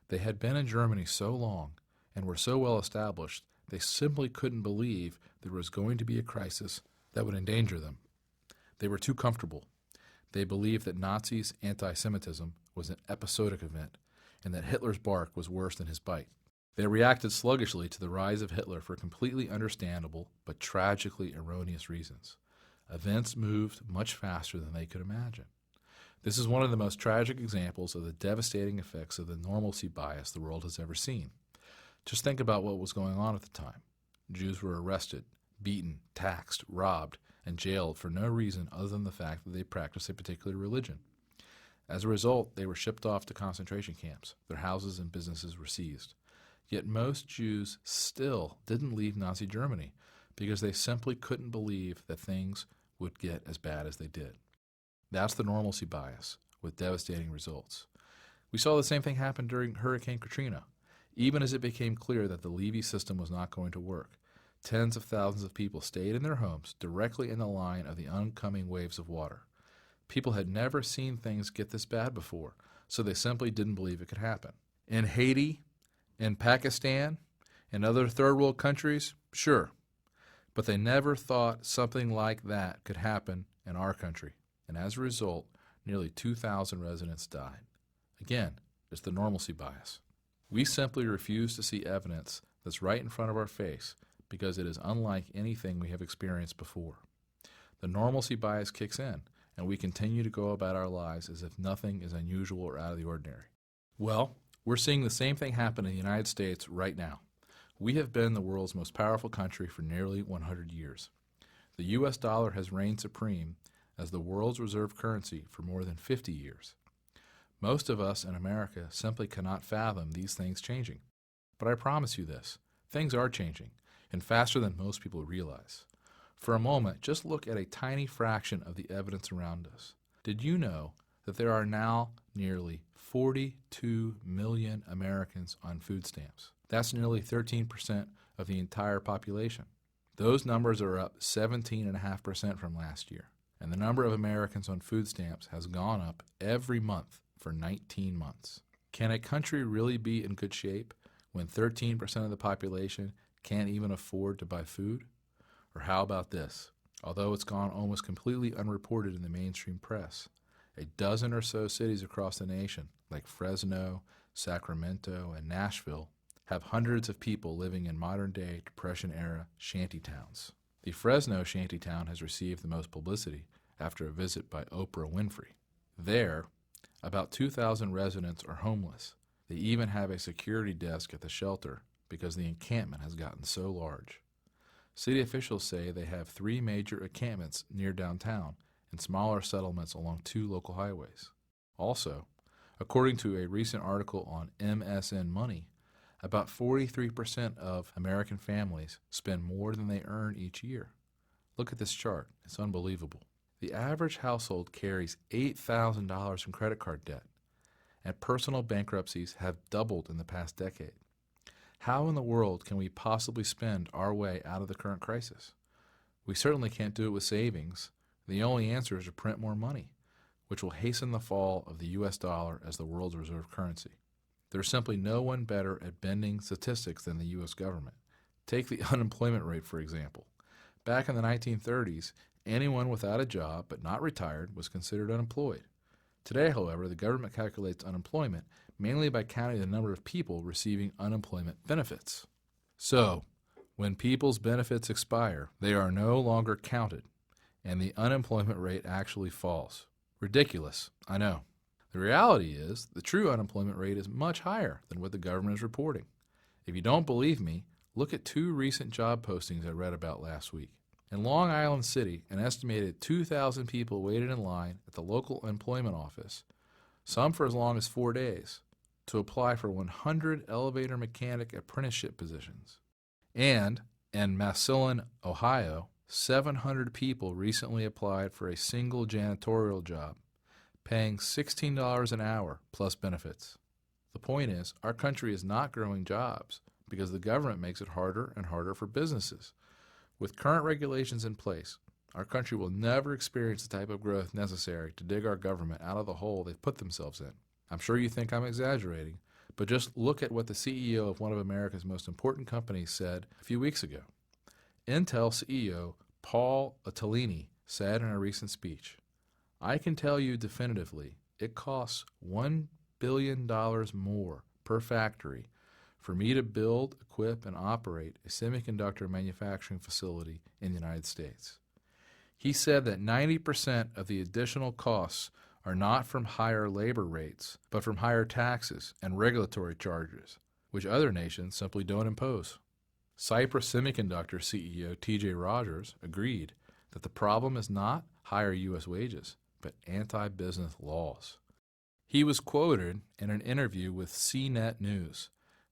They had been in Germany so long and were so well established, they simply couldn't believe there was going to be a crisis that would endanger them. They were too comfortable. They believed that Nazis' anti-Semitism was an episodic event and that Hitler's bark was worse than his bite. They reacted sluggishly to the rise of Hitler for completely understandable but tragically erroneous reasons. Events moved much faster than they could imagine. This is one of the most tragic examples of the devastating effects of the normalcy bias the world has ever seen. Just think about what was going on at the time. Jews were arrested, beaten, taxed, robbed, and jailed for no reason other than the fact that they practiced a particular religion. As a result, they were shipped off to concentration camps. Their houses and businesses were seized. Yet most Jews still didn't leave Nazi Germany because they simply couldn't believe that things would get as bad as they did. That's the normalcy bias, with devastating results. We saw the same thing happen during Hurricane Katrina. Even as it became clear that the levee system was not going to work, tens of thousands of people stayed in their homes directly in the line of the oncoming waves of water. People had never seen things get this bad before, so they simply didn't believe it could happen. In Haiti, In Pakistan and other third world countries, sure. But they never thought something like that could happen in our country. And as a result, nearly 2,000 residents died. Again, it's the normalcy bias. We simply refuse to see evidence that's right in front of our face because it is unlike anything we have experienced before. The normalcy bias kicks in, and we continue to go about our lives as if nothing is unusual or out of the ordinary. Well, we're seeing the same thing happen in the United States right now. We have been the world's most powerful country for nearly 100 years. The U.S. dollar has reigned supreme as the world's reserve currency for more than 50 years. Most of us in America simply cannot fathom these things changing. But I promise you this, things are changing, and faster than most people realize. For a moment, just look at a tiny fraction of the evidence around us. Did you know that there are now nearly 42 million Americans on food stamps? That's nearly 13% of the entire population. Those numbers are up 17.5% from last year, and the number of Americans on food stamps has gone up every month for 19 months. Can a country really be in good shape when 13% of the population can't even afford to buy food? Or how about this? Although it's gone almost completely unreported in the mainstream press, a dozen or so cities across the nation, like Fresno, Sacramento, and Nashville, have hundreds of people living in modern-day Depression-era shantytowns. The Fresno shantytown has received the most publicity after a visit by Oprah Winfrey. There, about 2,000 residents are homeless. They even have a security desk at the shelter because the encampment has gotten so large. City officials say they have 3 major encampments near downtown and smaller settlements along 2 local highways. Also, according to a recent article on MSN Money, about 43% of American families spend more than they earn each year. Look at this chart. It's unbelievable. The average household carries $8,000 in credit card debt, and personal bankruptcies have doubled in the past decade. How in the world can we possibly spend our way out of the current crisis? We certainly can't do it with savings. The only answer is to print more money, which will hasten the fall of the U.S. dollar as the world's reserve currency. There's simply no one better at bending statistics than the U.S. government. Take the unemployment rate, for example. Back in the 1930s, anyone without a job but not retired was considered unemployed. Today, however, the government calculates unemployment mainly by counting the number of people receiving unemployment benefits. So, when people's benefits expire, they are no longer counted, and the unemployment rate actually falls. Ridiculous, I know. The reality is, the true unemployment rate is much higher than what the government is reporting. If you don't believe me, look at 2 recent job postings I read about last week. In Long Island City, an estimated 2,000 people waited in line at the local employment office, some for as long as 4 days, to apply for 100 elevator mechanic apprenticeship positions. And in Massillon, Ohio, 700 people recently applied for a single janitorial job, paying $16 an hour plus benefits. The point is, our country is not growing jobs because the government makes it harder and harder for businesses. With current regulations in place, our country will never experience the type of growth necessary to dig our government out of the hole they've put themselves in. I'm sure you think I'm exaggerating, but just look at what the CEO of one of America's most important companies said a few weeks ago. Intel CEO Paul Otellini said in a recent speech, "I can tell you definitively it costs $1 billion more per factory for me to build, equip, and operate a semiconductor manufacturing facility in the United States." He said that 90% of the additional costs are not from higher labor rates, but from higher taxes and regulatory charges, which other nations simply don't impose. Cypress Semiconductor CEO T.J. Rogers agreed that the problem is not higher U.S. wages, but anti-business laws. He was quoted in an interview with CNET News.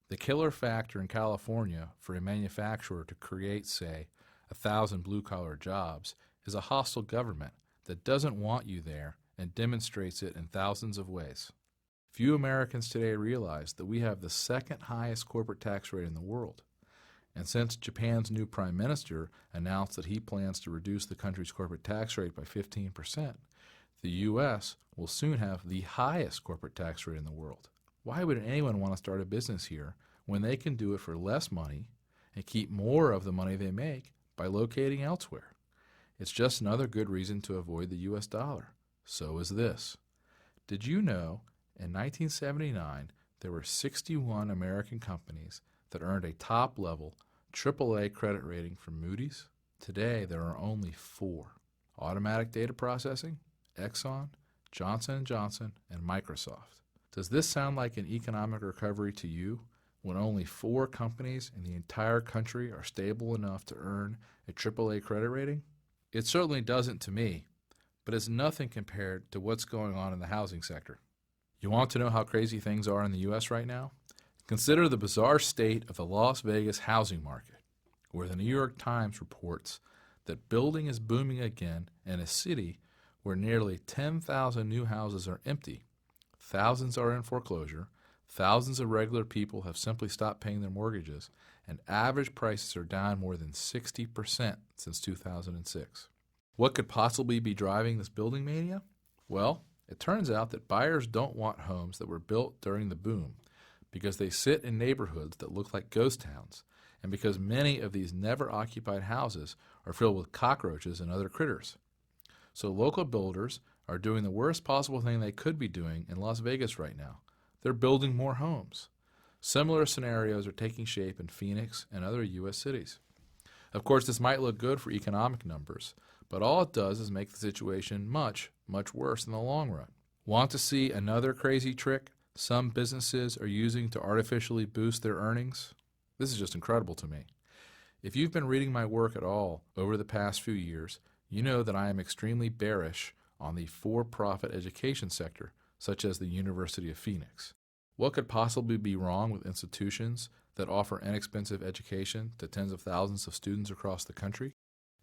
The killer factor in California for a manufacturer to create, say, 1,000 blue-collar jobs is a hostile government that doesn't want you there and demonstrates it in thousands of ways. Few Americans today realize that we have the second highest corporate tax rate in the world. And since Japan's new prime minister announced that he plans to reduce the country's corporate tax rate by 15%, the U.S. will soon have the highest corporate tax rate in the world. Why would anyone want to start a business here when they can do it for less money and keep more of the money they make by locating elsewhere. It's just another good reason to avoid the U.S. dollar. So is this. Did you know in 1979 there were 61 American companies that earned a top-level AAA credit rating from Moody's? Today there are only 4. Automatic Data Processing, Exxon, Johnson & Johnson, and Microsoft. Does this sound like an economic recovery to you when only 4 companies in the entire country are stable enough to earn a AAA credit rating? It certainly doesn't to me, but it's nothing compared to what's going on in the housing sector. You want to know how crazy things are in the U.S. right now? Consider the bizarre state of the Las Vegas housing market, where the New York Times reports that building is booming again in a city where nearly 10,000 new houses are empty, thousands are in foreclosure, thousands of regular people have simply stopped paying their mortgages, and average prices are down more than 60% since 2006. What could possibly be driving this building mania? Well, it turns out that buyers don't want homes that were built during the boom because they sit in neighborhoods that look like ghost towns, and because many of these never-occupied houses are filled with cockroaches and other critters. So local builders are doing the worst possible thing they could be doing in Las Vegas right now. They're building more homes. Similar scenarios are taking shape in Phoenix and other U.S. cities. Of course, this might look good for economic numbers, but all it does is make the situation much, much worse in the long run. Want to see another crazy trick some businesses are using to artificially boost their earnings? This is just incredible to me. If you've been reading my work at all over the past few years, you know that I am extremely bearish on the for-profit education sector, such as the University of Phoenix. What could possibly be wrong with institutions that offer inexpensive education to tens of thousands of students across the country?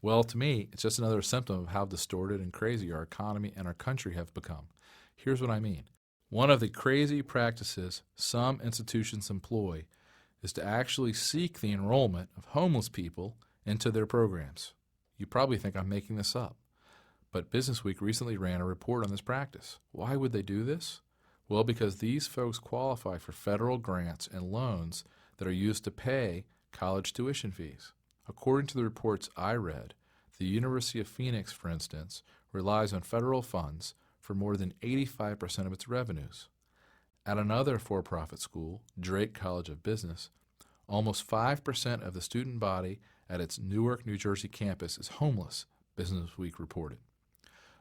Well, to me, it's just another symptom of how distorted and crazy our economy and our country have become. Here's what I mean. One of the crazy practices some institutions employ is to actually seek the enrollment of homeless people into their programs. You probably think I'm making this up, but Businessweek recently ran a report on this practice. Why would they do this? Well, because these folks qualify for federal grants and loans that are used to pay college tuition fees. According to the reports I read, the University of Phoenix, for instance, relies on federal funds for more than 85% of its revenues. At another for-profit school, Drake College of Business, almost 5% of the student body at its Newark, New Jersey campus is homeless, Businessweek reported.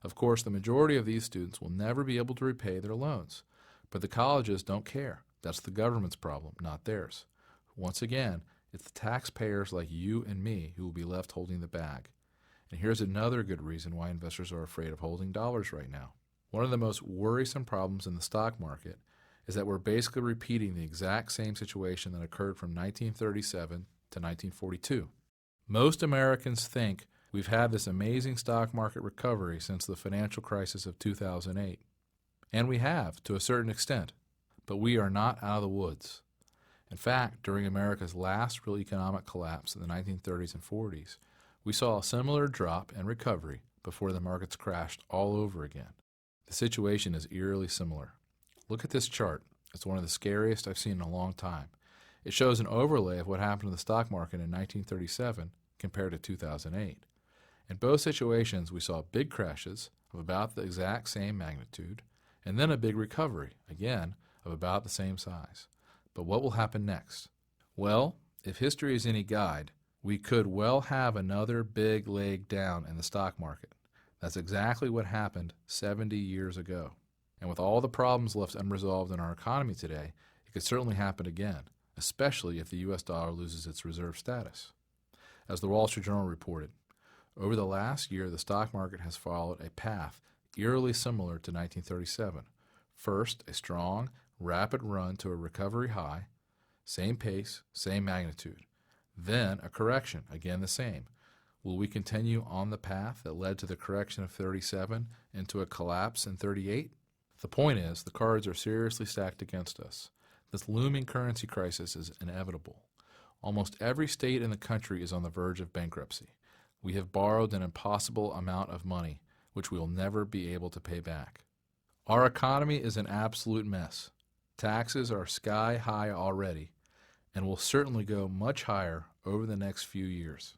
Of course, the majority of these students will never be able to repay their loans, but the colleges don't care. That's the government's problem, not theirs. Once again, it's the taxpayers like you and me who will be left holding the bag. And here's another good reason why investors are afraid of holding dollars right now. One of the most worrisome problems in the stock market is that we're basically repeating the exact same situation that occurred from 1937 to 1942. Most Americans think we've had this amazing stock market recovery since the financial crisis of 2008. And we have, to a certain extent. But we are not out of the woods. In fact, during America's last real economic collapse in the 1930s and 40s, we saw a similar drop and recovery before the markets crashed all over again. The situation is eerily similar. Look at this chart. It's one of the scariest I've seen in a long time. It shows an overlay of what happened to the stock market in 1937 compared to 2008. In both situations, we saw big crashes of about the exact same magnitude, and then a big recovery, again, of about the same size. But what will happen next? Well, if history is any guide, we could well have another big leg down in the stock market. That's exactly what happened 70 years ago. And with all the problems left unresolved in our economy today, it could certainly happen again, especially if the U.S. dollar loses its reserve status. As the Wall Street Journal reported, over the last year, the stock market has followed a path eerily similar to 1937. First, a strong, rapid run to a recovery high, same pace, same magnitude. Then a correction, again the same. Will we continue on the path that led to the correction of 37 into a collapse in 38? The point is, the cards are seriously stacked against us. This looming currency crisis is inevitable. Almost every state in the country is on the verge of bankruptcy. We have borrowed an impossible amount of money, which we will never be able to pay back. Our economy is an absolute mess. Taxes are sky high already, and will certainly go much higher over the next few years.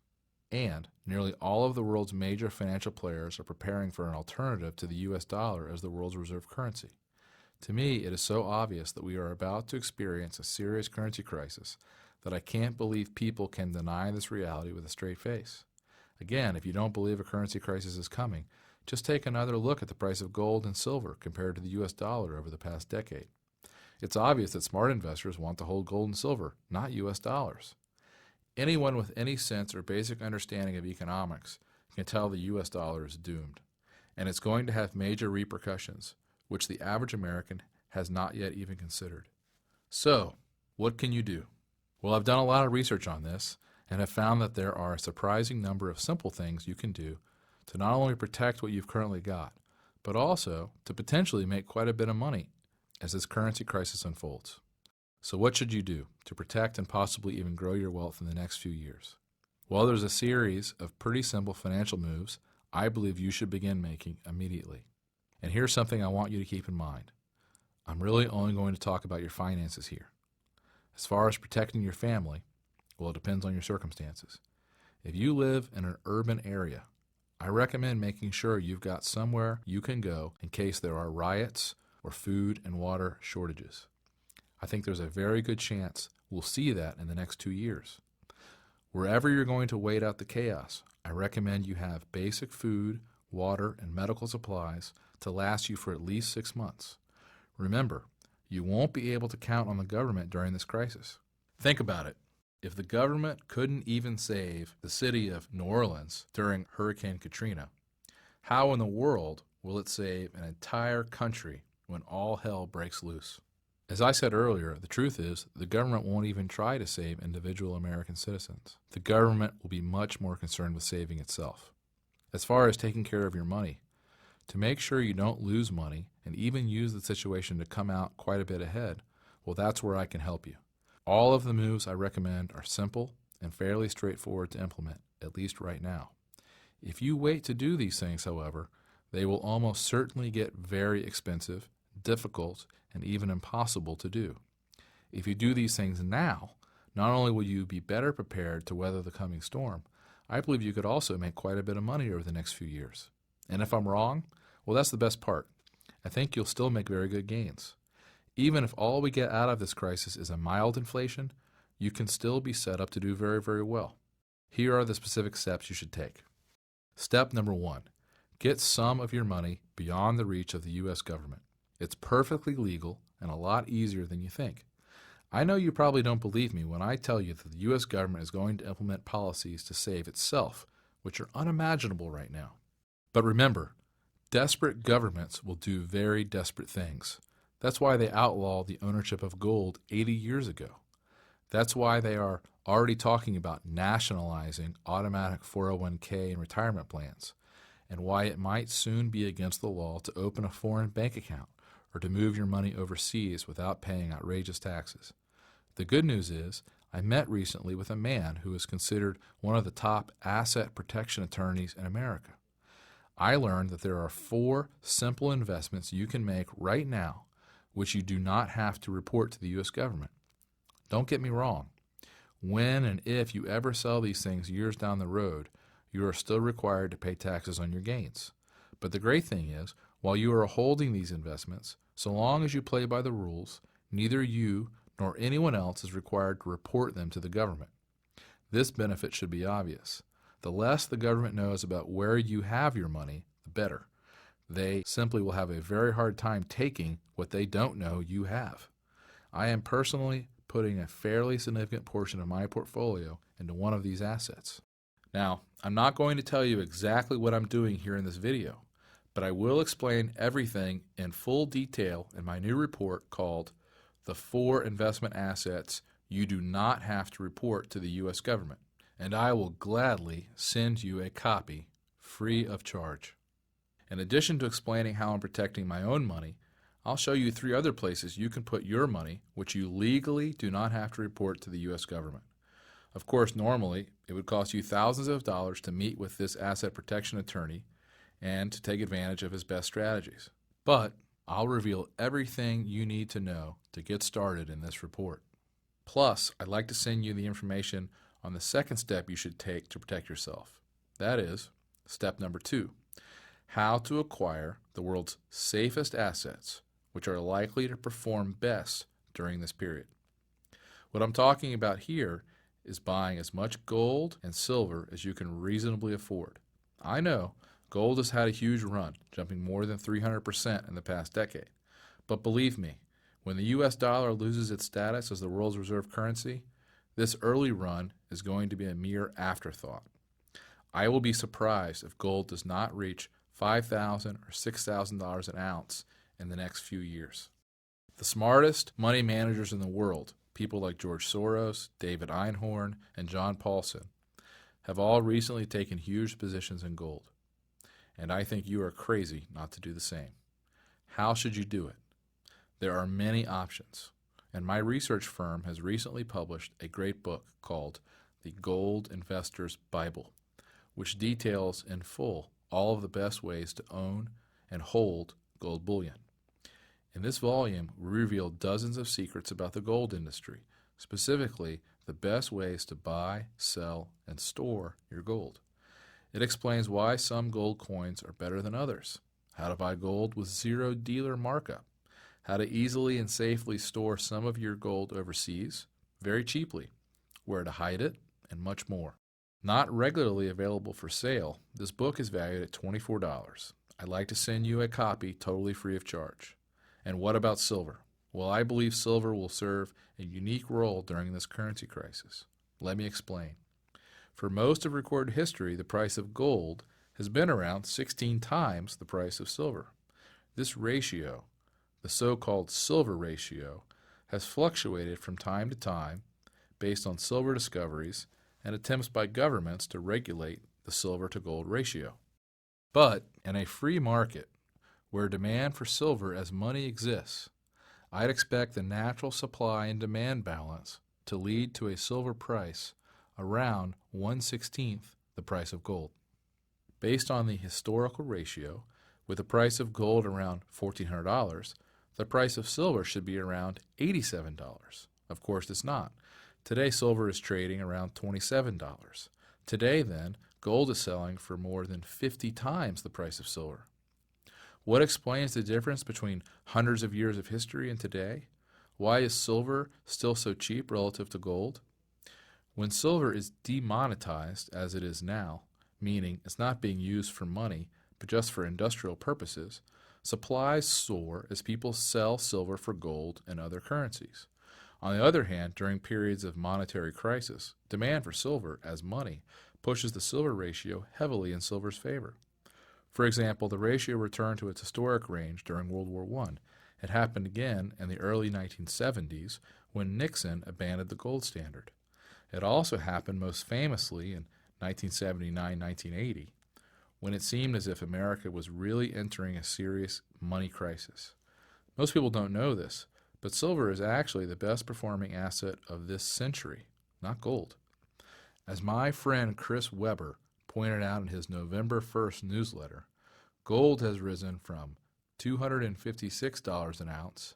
And nearly all of the world's major financial players are preparing for an alternative to the US dollar as the world's reserve currency. To me, it is so obvious that we are about to experience a serious currency crisis that I can't believe people can deny this reality with a straight face. Again, if you don't believe a currency crisis is coming, just take another look at the price of gold and silver compared to the US dollar over the past decade. It's obvious that smart investors want to hold gold and silver, not US dollars. Anyone with any sense or basic understanding of economics can tell the US dollar is doomed, and it's going to have major repercussions, which the average American has not yet even considered. So, what can you do? Well, I've done a lot of research on this and have found that there are a surprising number of simple things you can do to not only protect what you've currently got, but also to potentially make quite a bit of money as this currency crisis unfolds. So what should you do to protect and possibly even grow your wealth in the next few years? Well, there's a series of pretty simple financial moves I believe you should begin making immediately. And here's something I want you to keep in mind. I'm really only going to talk about your finances here. As far as protecting your family, well, it depends on your circumstances. If you live in an urban area, I recommend making sure you've got somewhere you can go in case there are riots or food and water shortages. I think there's a very good chance we'll see that in the next 2 years. Wherever you're going to wait out the chaos, I recommend you have basic food, water, and medical supplies to last you for at least 6 months. Remember, you won't be able to count on the government during this crisis. Think about it. If the government couldn't even save the city of New Orleans during Hurricane Katrina, how in the world will it save an entire country when all hell breaks loose? As I said earlier, the truth is the government won't even try to save individual American citizens. The government will be much more concerned with saving itself. As far as taking care of your money, to make sure you don't lose money and even use the situation to come out quite a bit ahead, well, that's where I can help you. All of the moves I recommend are simple and fairly straightforward to implement, at least right now. If you wait to do these things, however, they will almost certainly get very expensive, difficult, and even impossible to do. If you do these things now, not only will you be better prepared to weather the coming storm, I believe you could also make quite a bit of money over the next few years. And if I'm wrong, well, that's the best part. I think you'll still make very good gains. Even if all we get out of this crisis is a mild inflation, you can still be set up to do very, very well. Here are the specific steps you should take. Step number 1, get some of your money beyond the reach of the U.S. government. It's perfectly legal and a lot easier than you think. I know you probably don't believe me when I tell you that the U.S. government is going to implement policies to save itself, which are unimaginable right now. But remember, desperate governments will do very desperate things. That's why they outlawed the ownership of gold 80 years ago. That's why they are already talking about nationalizing automatic 401k and retirement plans, and why it might soon be against the law to open a foreign bank account or to move your money overseas without paying outrageous taxes. The good news is, I met recently with a man who is considered one of the top asset protection attorneys in America. I learned that there are 4 simple investments you can make right now which you do not have to report to the U.S. government. Don't get me wrong. When and if you ever sell these things years down the road, you are still required to pay taxes on your gains. But the great thing is, while you are holding these investments, so long as you play by the rules, neither you nor anyone else is required to report them to the government. This benefit should be obvious. The less the government knows about where you have your money, the better. They simply will have a very hard time taking what they don't know you have. I am personally putting a fairly significant portion of my portfolio into one of these assets. Now, I'm not going to tell you exactly what I'm doing here in this video, but I will explain everything in full detail in my new report called The 4 Investment Assets You Do Not Have to Report to the U.S. Government, and I will gladly send you a copy free of charge. In addition to explaining how I'm protecting my own money, I'll show you 3 other places you can put your money which you legally do not have to report to the U.S. government. Of course, normally, it would cost you thousands of dollars to meet with this asset protection attorney and to take advantage of his best strategies. But I'll reveal everything you need to know to get started in this report. Plus, I'd like to send you the information on the second step you should take to protect yourself. That is, step number 2, how to acquire the world's safest assets, which are likely to perform best during this period. What I'm talking about here is buying as much gold and silver as you can reasonably afford. I know gold has had a huge run, jumping more than 300% in the past decade. But believe me, when the US dollar loses its status as the world's reserve currency, this early run is going to be a mere afterthought. I will be surprised if gold does not reach $5,000 or $6,000 an ounce in the next few years. The smartest money managers in the world, people like George Soros, David Einhorn, and John Paulson, have all recently taken huge positions in gold. And I think you are crazy not to do the same. How should you do it? There are many options, and my research firm has recently published a great book called The Gold Investor's Bible, which details in full all of the best ways to own and hold gold bullion. In this volume, we reveal dozens of secrets about the gold industry, specifically the best ways to buy, sell, and store your gold. It explains why some gold coins are better than others, how to buy gold with zero dealer markup, how to easily and safely store some of your gold overseas, very cheaply, where to hide it, and much more. Not regularly available for sale, this book is valued at $24. I'd like to send you a copy totally free of charge. And what about silver? Well, I believe silver will serve a unique role during this currency crisis. Let me explain. For most of recorded history, the price of gold has been around 16 times the price of silver. This ratio, the so-called silver ratio, has fluctuated from time to time based on silver discoveries and attempts by governments to regulate the silver-to-gold ratio. But in a free market, where demand for silver as money exists, I'd expect the natural supply and demand balance to lead to a silver price around 1/16 the price of gold. Based on the historical ratio, with the price of gold around $1,400, the price of silver should be around $87. Of course, it's not. Today, silver is trading around $27. Today, then, gold is selling for more than 50 times the price of silver. What explains the difference between hundreds of years of history and today? Why is silver still so cheap relative to gold? When silver is demonetized, as it is now, meaning it's not being used for money, but just for industrial purposes, supplies soar as people sell silver for gold and other currencies. On the other hand, during periods of monetary crisis, demand for silver as money pushes the silver ratio heavily in silver's favor. For example, the ratio returned to its historic range during World War I. It happened again in the early 1970s when Nixon abandoned the gold standard. It also happened most famously in 1979-1980, when it seemed as if America was really entering a serious money crisis. Most people don't know this, but silver is actually the best performing asset of this century, not gold. As my friend Chris Weber pointed out in his November 1st newsletter, gold has risen from $256 an ounce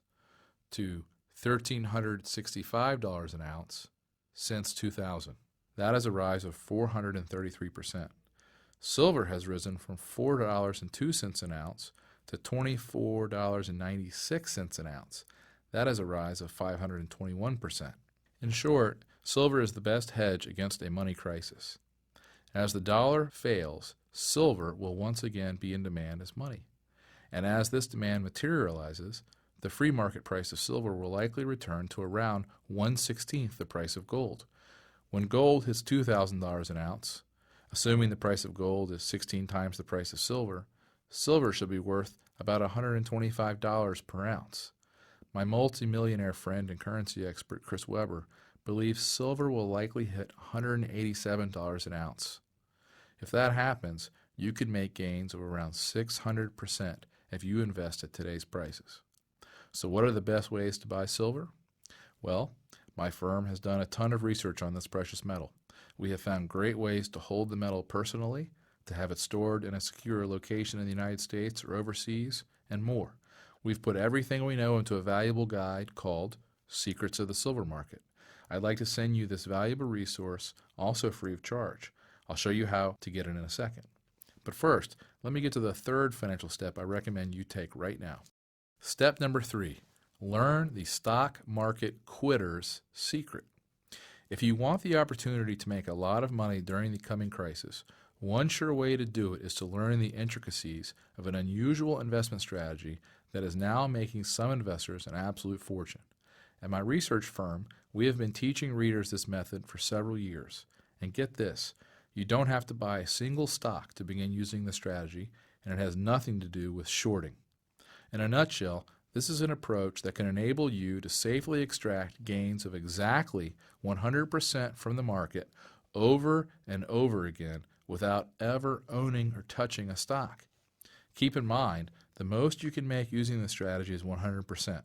to $1,365 an ounce since 2000. That is a rise of 433%. Silver has risen from $4.02 an ounce to $24.96 an ounce. That is a rise of 521%. In short, silver is the best hedge against a money crisis. As the dollar fails, silver will once again be in demand as money. And as this demand materializes, the free market price of silver will likely return to around 1/16 the price of gold. When gold hits $2,000 an ounce, assuming the price of gold is 16 times the price of silver, silver should be worth about $125 per ounce. My multimillionaire friend and currency expert Chris Weber believes silver will likely hit $187 an ounce. If that happens, you could make gains of around 600% if you invest at today's prices. So what are the best ways to buy silver? Well, my firm has done a ton of research on this precious metal. We have found great ways to hold the metal personally, to have it stored in a secure location in the United States or overseas, and more. We've put everything we know into a valuable guide called Secrets of the Silver Market. I'd like to send you this valuable resource, also free of charge. I'll show you how to get it in a second. But first, let me get to the third financial step I recommend you take right now. Step number 3, learn the stock market quitter's secret. If you want the opportunity to make a lot of money during the coming crisis, one sure way to do it is to learn the intricacies of an unusual investment strategy that is now making some investors an absolute fortune. At my research firm, we have been teaching readers this method for several years. And get this, you don't have to buy a single stock to begin using the strategy, and it has nothing to do with shorting. In a nutshell, this is an approach that can enable you to safely extract gains of exactly 100% from the market over and over again without ever owning or touching a stock. Keep in mind, the most you can make using this strategy is 100%.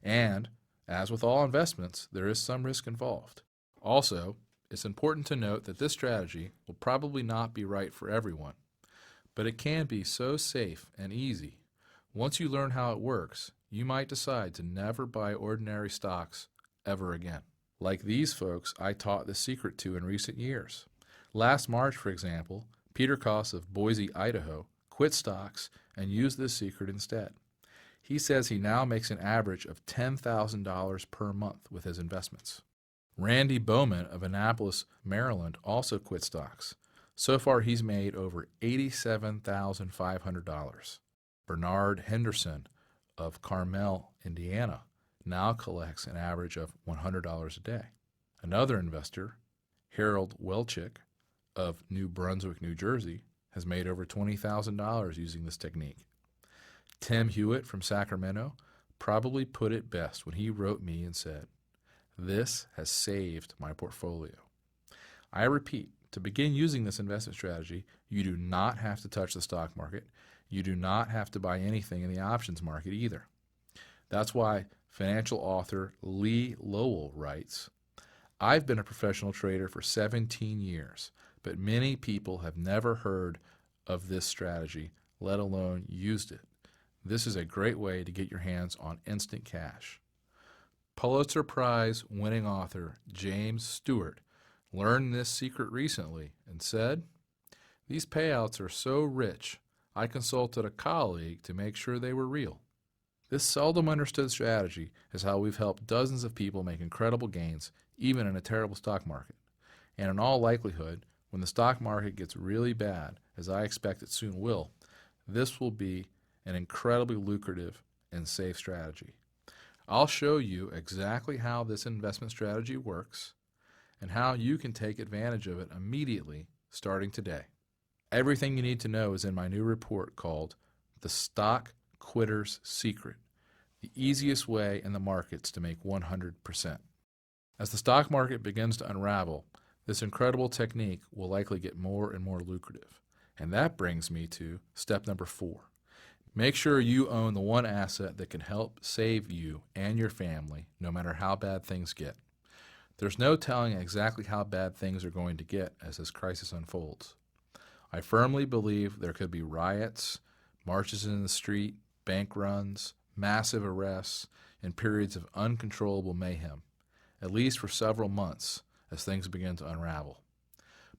And, as with all investments, there is some risk involved. Also, it's important to note that this strategy will probably not be right for everyone, but it can be so safe and easy. Once you learn how it works, you might decide to never buy ordinary stocks ever again. Like these folks I taught the secret to in recent years. Last March, for example, Peter Koss of Boise, Idaho, quit stocks and used this secret instead. He says he now makes an average of $10,000 per month with his investments. Randy Bowman of Annapolis, Maryland, also quit stocks. So far, he's made over $87,500. Bernard Henderson of Carmel, Indiana, now collects an average of $100 a day. Another investor, Harold Welchick of New Brunswick, New Jersey, has made over $20,000 using this technique. Tim Hewitt from Sacramento probably put it best when he wrote me and said, "This has saved my portfolio." I repeat, to begin using this investment strategy, you do not have to touch the stock market. You do not have to buy anything in the options market either. That's why financial author Lee Lowell writes, "I've been a professional trader for 17 years, but many people have never heard of this strategy, let alone used it. This is a great way to get your hands on instant cash." Pulitzer Prize winning author James Stewart learned this secret recently and said, "These payouts are so rich, I consulted a colleague to make sure they were real." This seldom understood strategy is how we've helped dozens of people make incredible gains, even in a terrible stock market. And in all likelihood, when the stock market gets really bad, as I expect it soon will, this will be an incredibly lucrative and safe strategy. I'll show you exactly how this investment strategy works and how you can take advantage of it immediately starting today. Everything you need to know is in my new report called The Stock Quitter's Secret, the easiest way in the markets to make 100%. As the stock market begins to unravel, this incredible technique will likely get more and more lucrative. And that brings me to step number 4. Make sure you own the one asset that can help save you and your family no matter how bad things get. There's no telling exactly how bad things are going to get as this crisis unfolds. I firmly believe there could be riots, marches in the street, bank runs, massive arrests, and periods of uncontrollable mayhem, at least for several months as things begin to unravel.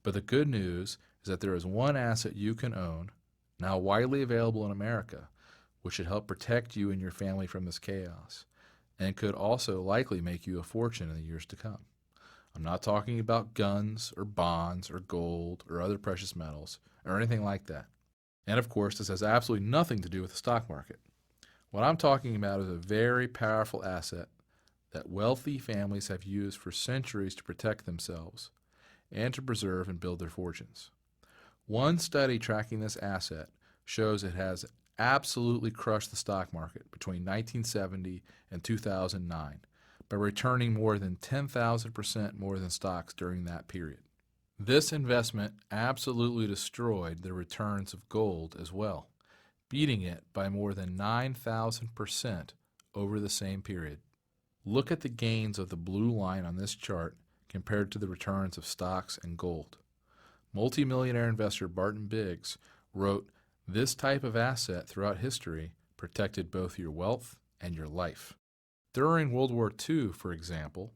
But the good news is that there is one asset you can own, now widely available in America, which should help protect you and your family from this chaos, and could also likely make you a fortune in the years to come. I'm not talking about guns or bonds or gold or other precious metals or anything like that. And of course, this has absolutely nothing to do with the stock market. What I'm talking about is a very powerful asset that wealthy families have used for centuries to protect themselves and to preserve and build their fortunes. One study tracking this asset shows it has absolutely crushed the stock market between 1970 and 2009 by returning more than 10,000% more than stocks during that period. This investment absolutely destroyed the returns of gold as well, beating it by more than 9,000% over the same period. Look at the gains of the blue line on this chart compared to the returns of stocks and gold. Multimillionaire investor Barton Biggs wrote, "This type of asset throughout history protected both your wealth and your life." During World War II, for example,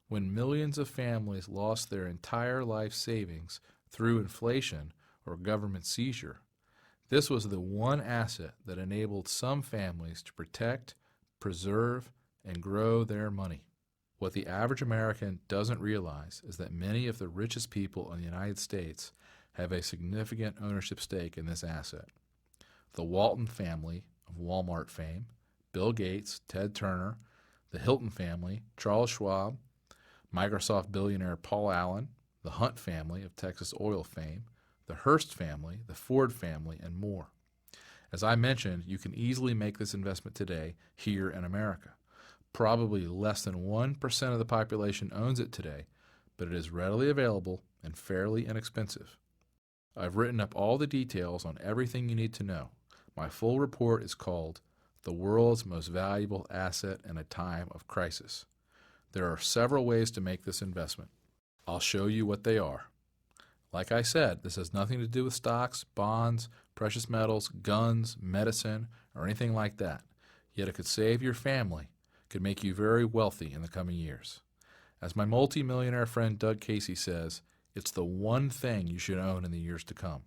When millions of families lost their entire life savings through inflation or government seizure, this was the one asset that enabled some families to protect, preserve, and grow their money. What the average American doesn't realize is that many of the richest people in the United States have a significant ownership stake in this asset. The Walton family of Walmart fame, Bill Gates, Ted Turner, the Hilton family, Charles Schwab, Microsoft billionaire Paul Allen, the Hunt family of Texas oil fame, the Hearst family, the Ford family, and more. As I mentioned, you can easily make this investment today here in America. Probably less than 1% of the population owns it today, but it is readily available and fairly inexpensive. I've written up all the details on everything you need to know. My full report is called The World's Most Valuable Asset in a Time of Crisis. There are several ways to make this investment. I'll show you what they are. Like I said, this has nothing to do with stocks, bonds, precious metals, guns, medicine, or anything like that. Yet it could save your family, could make you very wealthy in the coming years. As my multi-millionaire friend Doug Casey says, it's the one thing you should own in the years to come.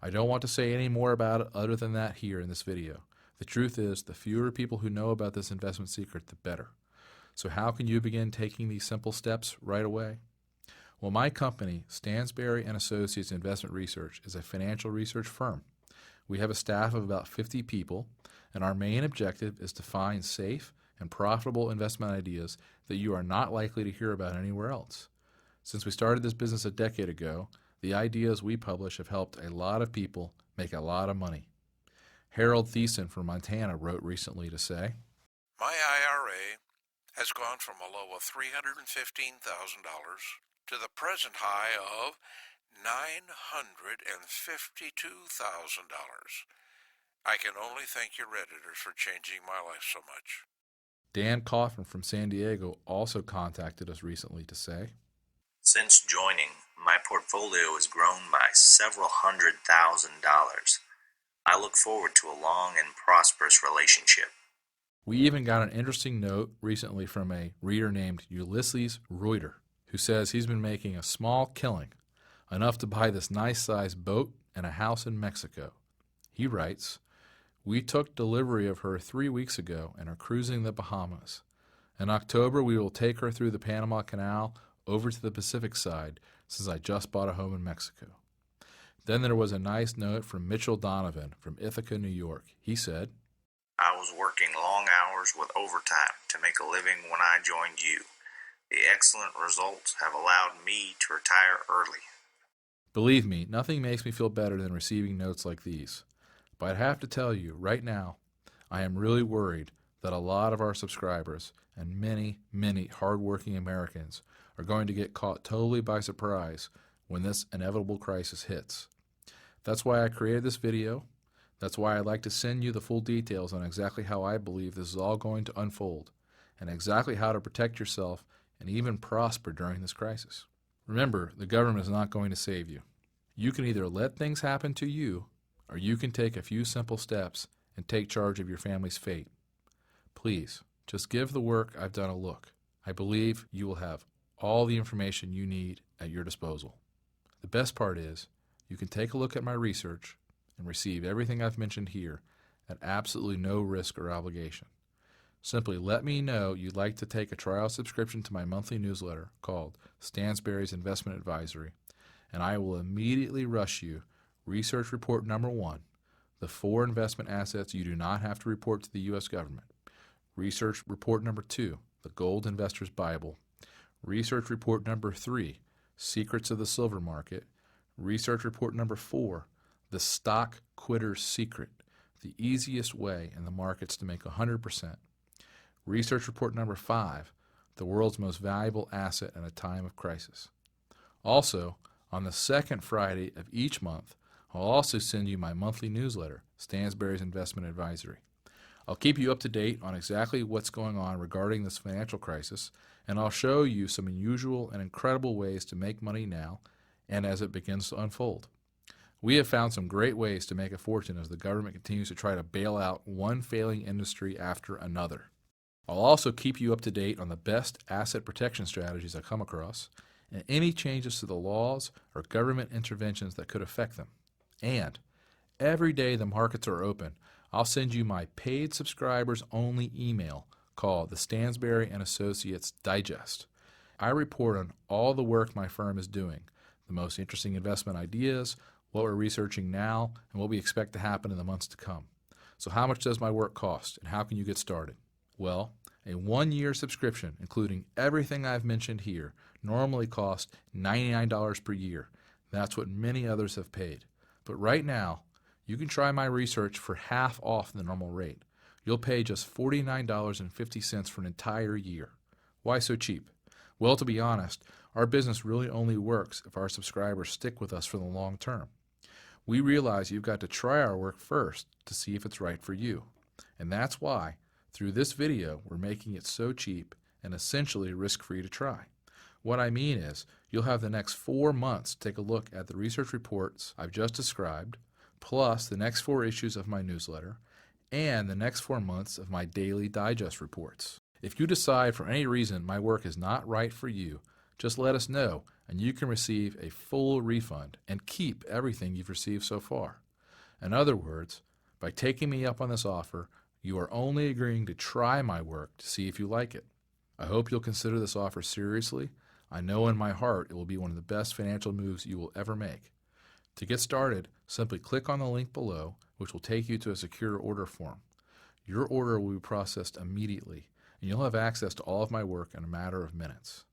I don't want to say any more about it other than that here in this video. The truth is, the fewer people who know about this investment secret, the better. So how can you begin taking these simple steps right away? Well, my company, Stansberry & Associates Investment Research, is a financial research firm. We have a staff of about 50 people, and our main objective is to find safe and profitable investment ideas that you are not likely to hear about anywhere else. Since we started this business a decade ago, the ideas we publish have helped a lot of people make a lot of money. Harold Thiessen from Montana wrote recently to say, "My IRA has gone from a low of $315,000 to the present high of $952,000. I can only thank your Redditors for changing my life so much." Dan Coffin from San Diego also contacted us recently to say, "Since joining, my portfolio has grown by several $100,000. I look forward to a long and prosperous relationship." We even got an interesting note recently from a reader named Ulysses Reuter, who says he's been making a small killing, enough to buy this nice-sized boat and a house in Mexico. He writes, "We took delivery of her 3 weeks ago and are cruising the Bahamas. In October, we will take her through the Panama Canal over to the Pacific side, since I just bought a home in Mexico." Then there was a nice note from Mitchell Donovan from Ithaca, New York. He said, "I was working long hours with overtime to make a living when I joined you. The excellent results have allowed me to retire early." Believe me, nothing makes me feel better than receiving notes like these. But I have to tell you, right now, I am really worried that a lot of our subscribers and many, many hardworking Americans are going to get caught totally by surprise when this inevitable crisis hits. That's why I created this video. That's why I'd like to send you the full details on exactly how I believe this is all going to unfold, and exactly how to protect yourself and even prosper during this crisis. Remember, the government is not going to save you. You can either let things happen to you, or you can take a few simple steps and take charge of your family's fate. Please, just give the work I've done a look. I believe you will have all the information you need at your disposal. The best part is, you can take a look at my research and receive everything I've mentioned here at absolutely no risk or obligation. Simply let me know you'd like to take a trial subscription to my monthly newsletter called Stansberry's Investment Advisory, and I will immediately rush you Research Report Number 1, the 4 investment assets you do not have to report to the U.S. government. Research Report Number 2, the Gold Investor's Bible. Research Report Number 3, Secrets of the Silver Market. Research Report Number 4, the Stock Quitter's Secret, the easiest way in the markets to make 100%. Research Report Number 5, the world's most valuable asset in a time of crisis. Also, on the second Friday of each month, I'll also send you my monthly newsletter, Stansberry's Investment Advisory. I'll keep you up to date on exactly what's going on regarding this financial crisis, and I'll show you some unusual and incredible ways to make money now and as it begins to unfold. We have found some great ways to make a fortune as the government continues to try to bail out one failing industry after another. I'll also keep you up to date on the best asset protection strategies I come across and any changes to the laws or government interventions that could affect them. And every day the markets are open, I'll send you my paid subscribers only email called the Stansberry and Associates Digest. I report on all the work my firm is doing, the most interesting investment ideas, what we're researching now, and what we expect to happen in the months to come. So how much does my work cost, and how can you get started? Well, a 1-year subscription, including everything I've mentioned here, normally costs $99 per year. That's what many others have paid. But right now, you can try my research for half off the normal rate. You'll pay just $49.50 for an entire year. Why so cheap? Well, to be honest, our business really only works if our subscribers stick with us for the long term. We realize you've got to try our work first to see if it's right for you. And that's why, through this video, we're making it so cheap and essentially risk-free to try. What I mean is, you'll have the next 4 months to take a look at the research reports I've just described, plus the next 4 issues of my newsletter, and the next 4 months of my daily digest reports. If you decide for any reason my work is not right for you, just let us know and you can receive a full refund and keep everything you've received so far. In other words, by taking me up on this offer, you are only agreeing to try my work to see if you like it. I hope you'll consider this offer seriously. I know in my heart it will be one of the best financial moves you will ever make. To get started, simply click on the link below, which will take you to a secure order form. Your order will be processed immediately, and you'll have access to all of my work in a matter of minutes.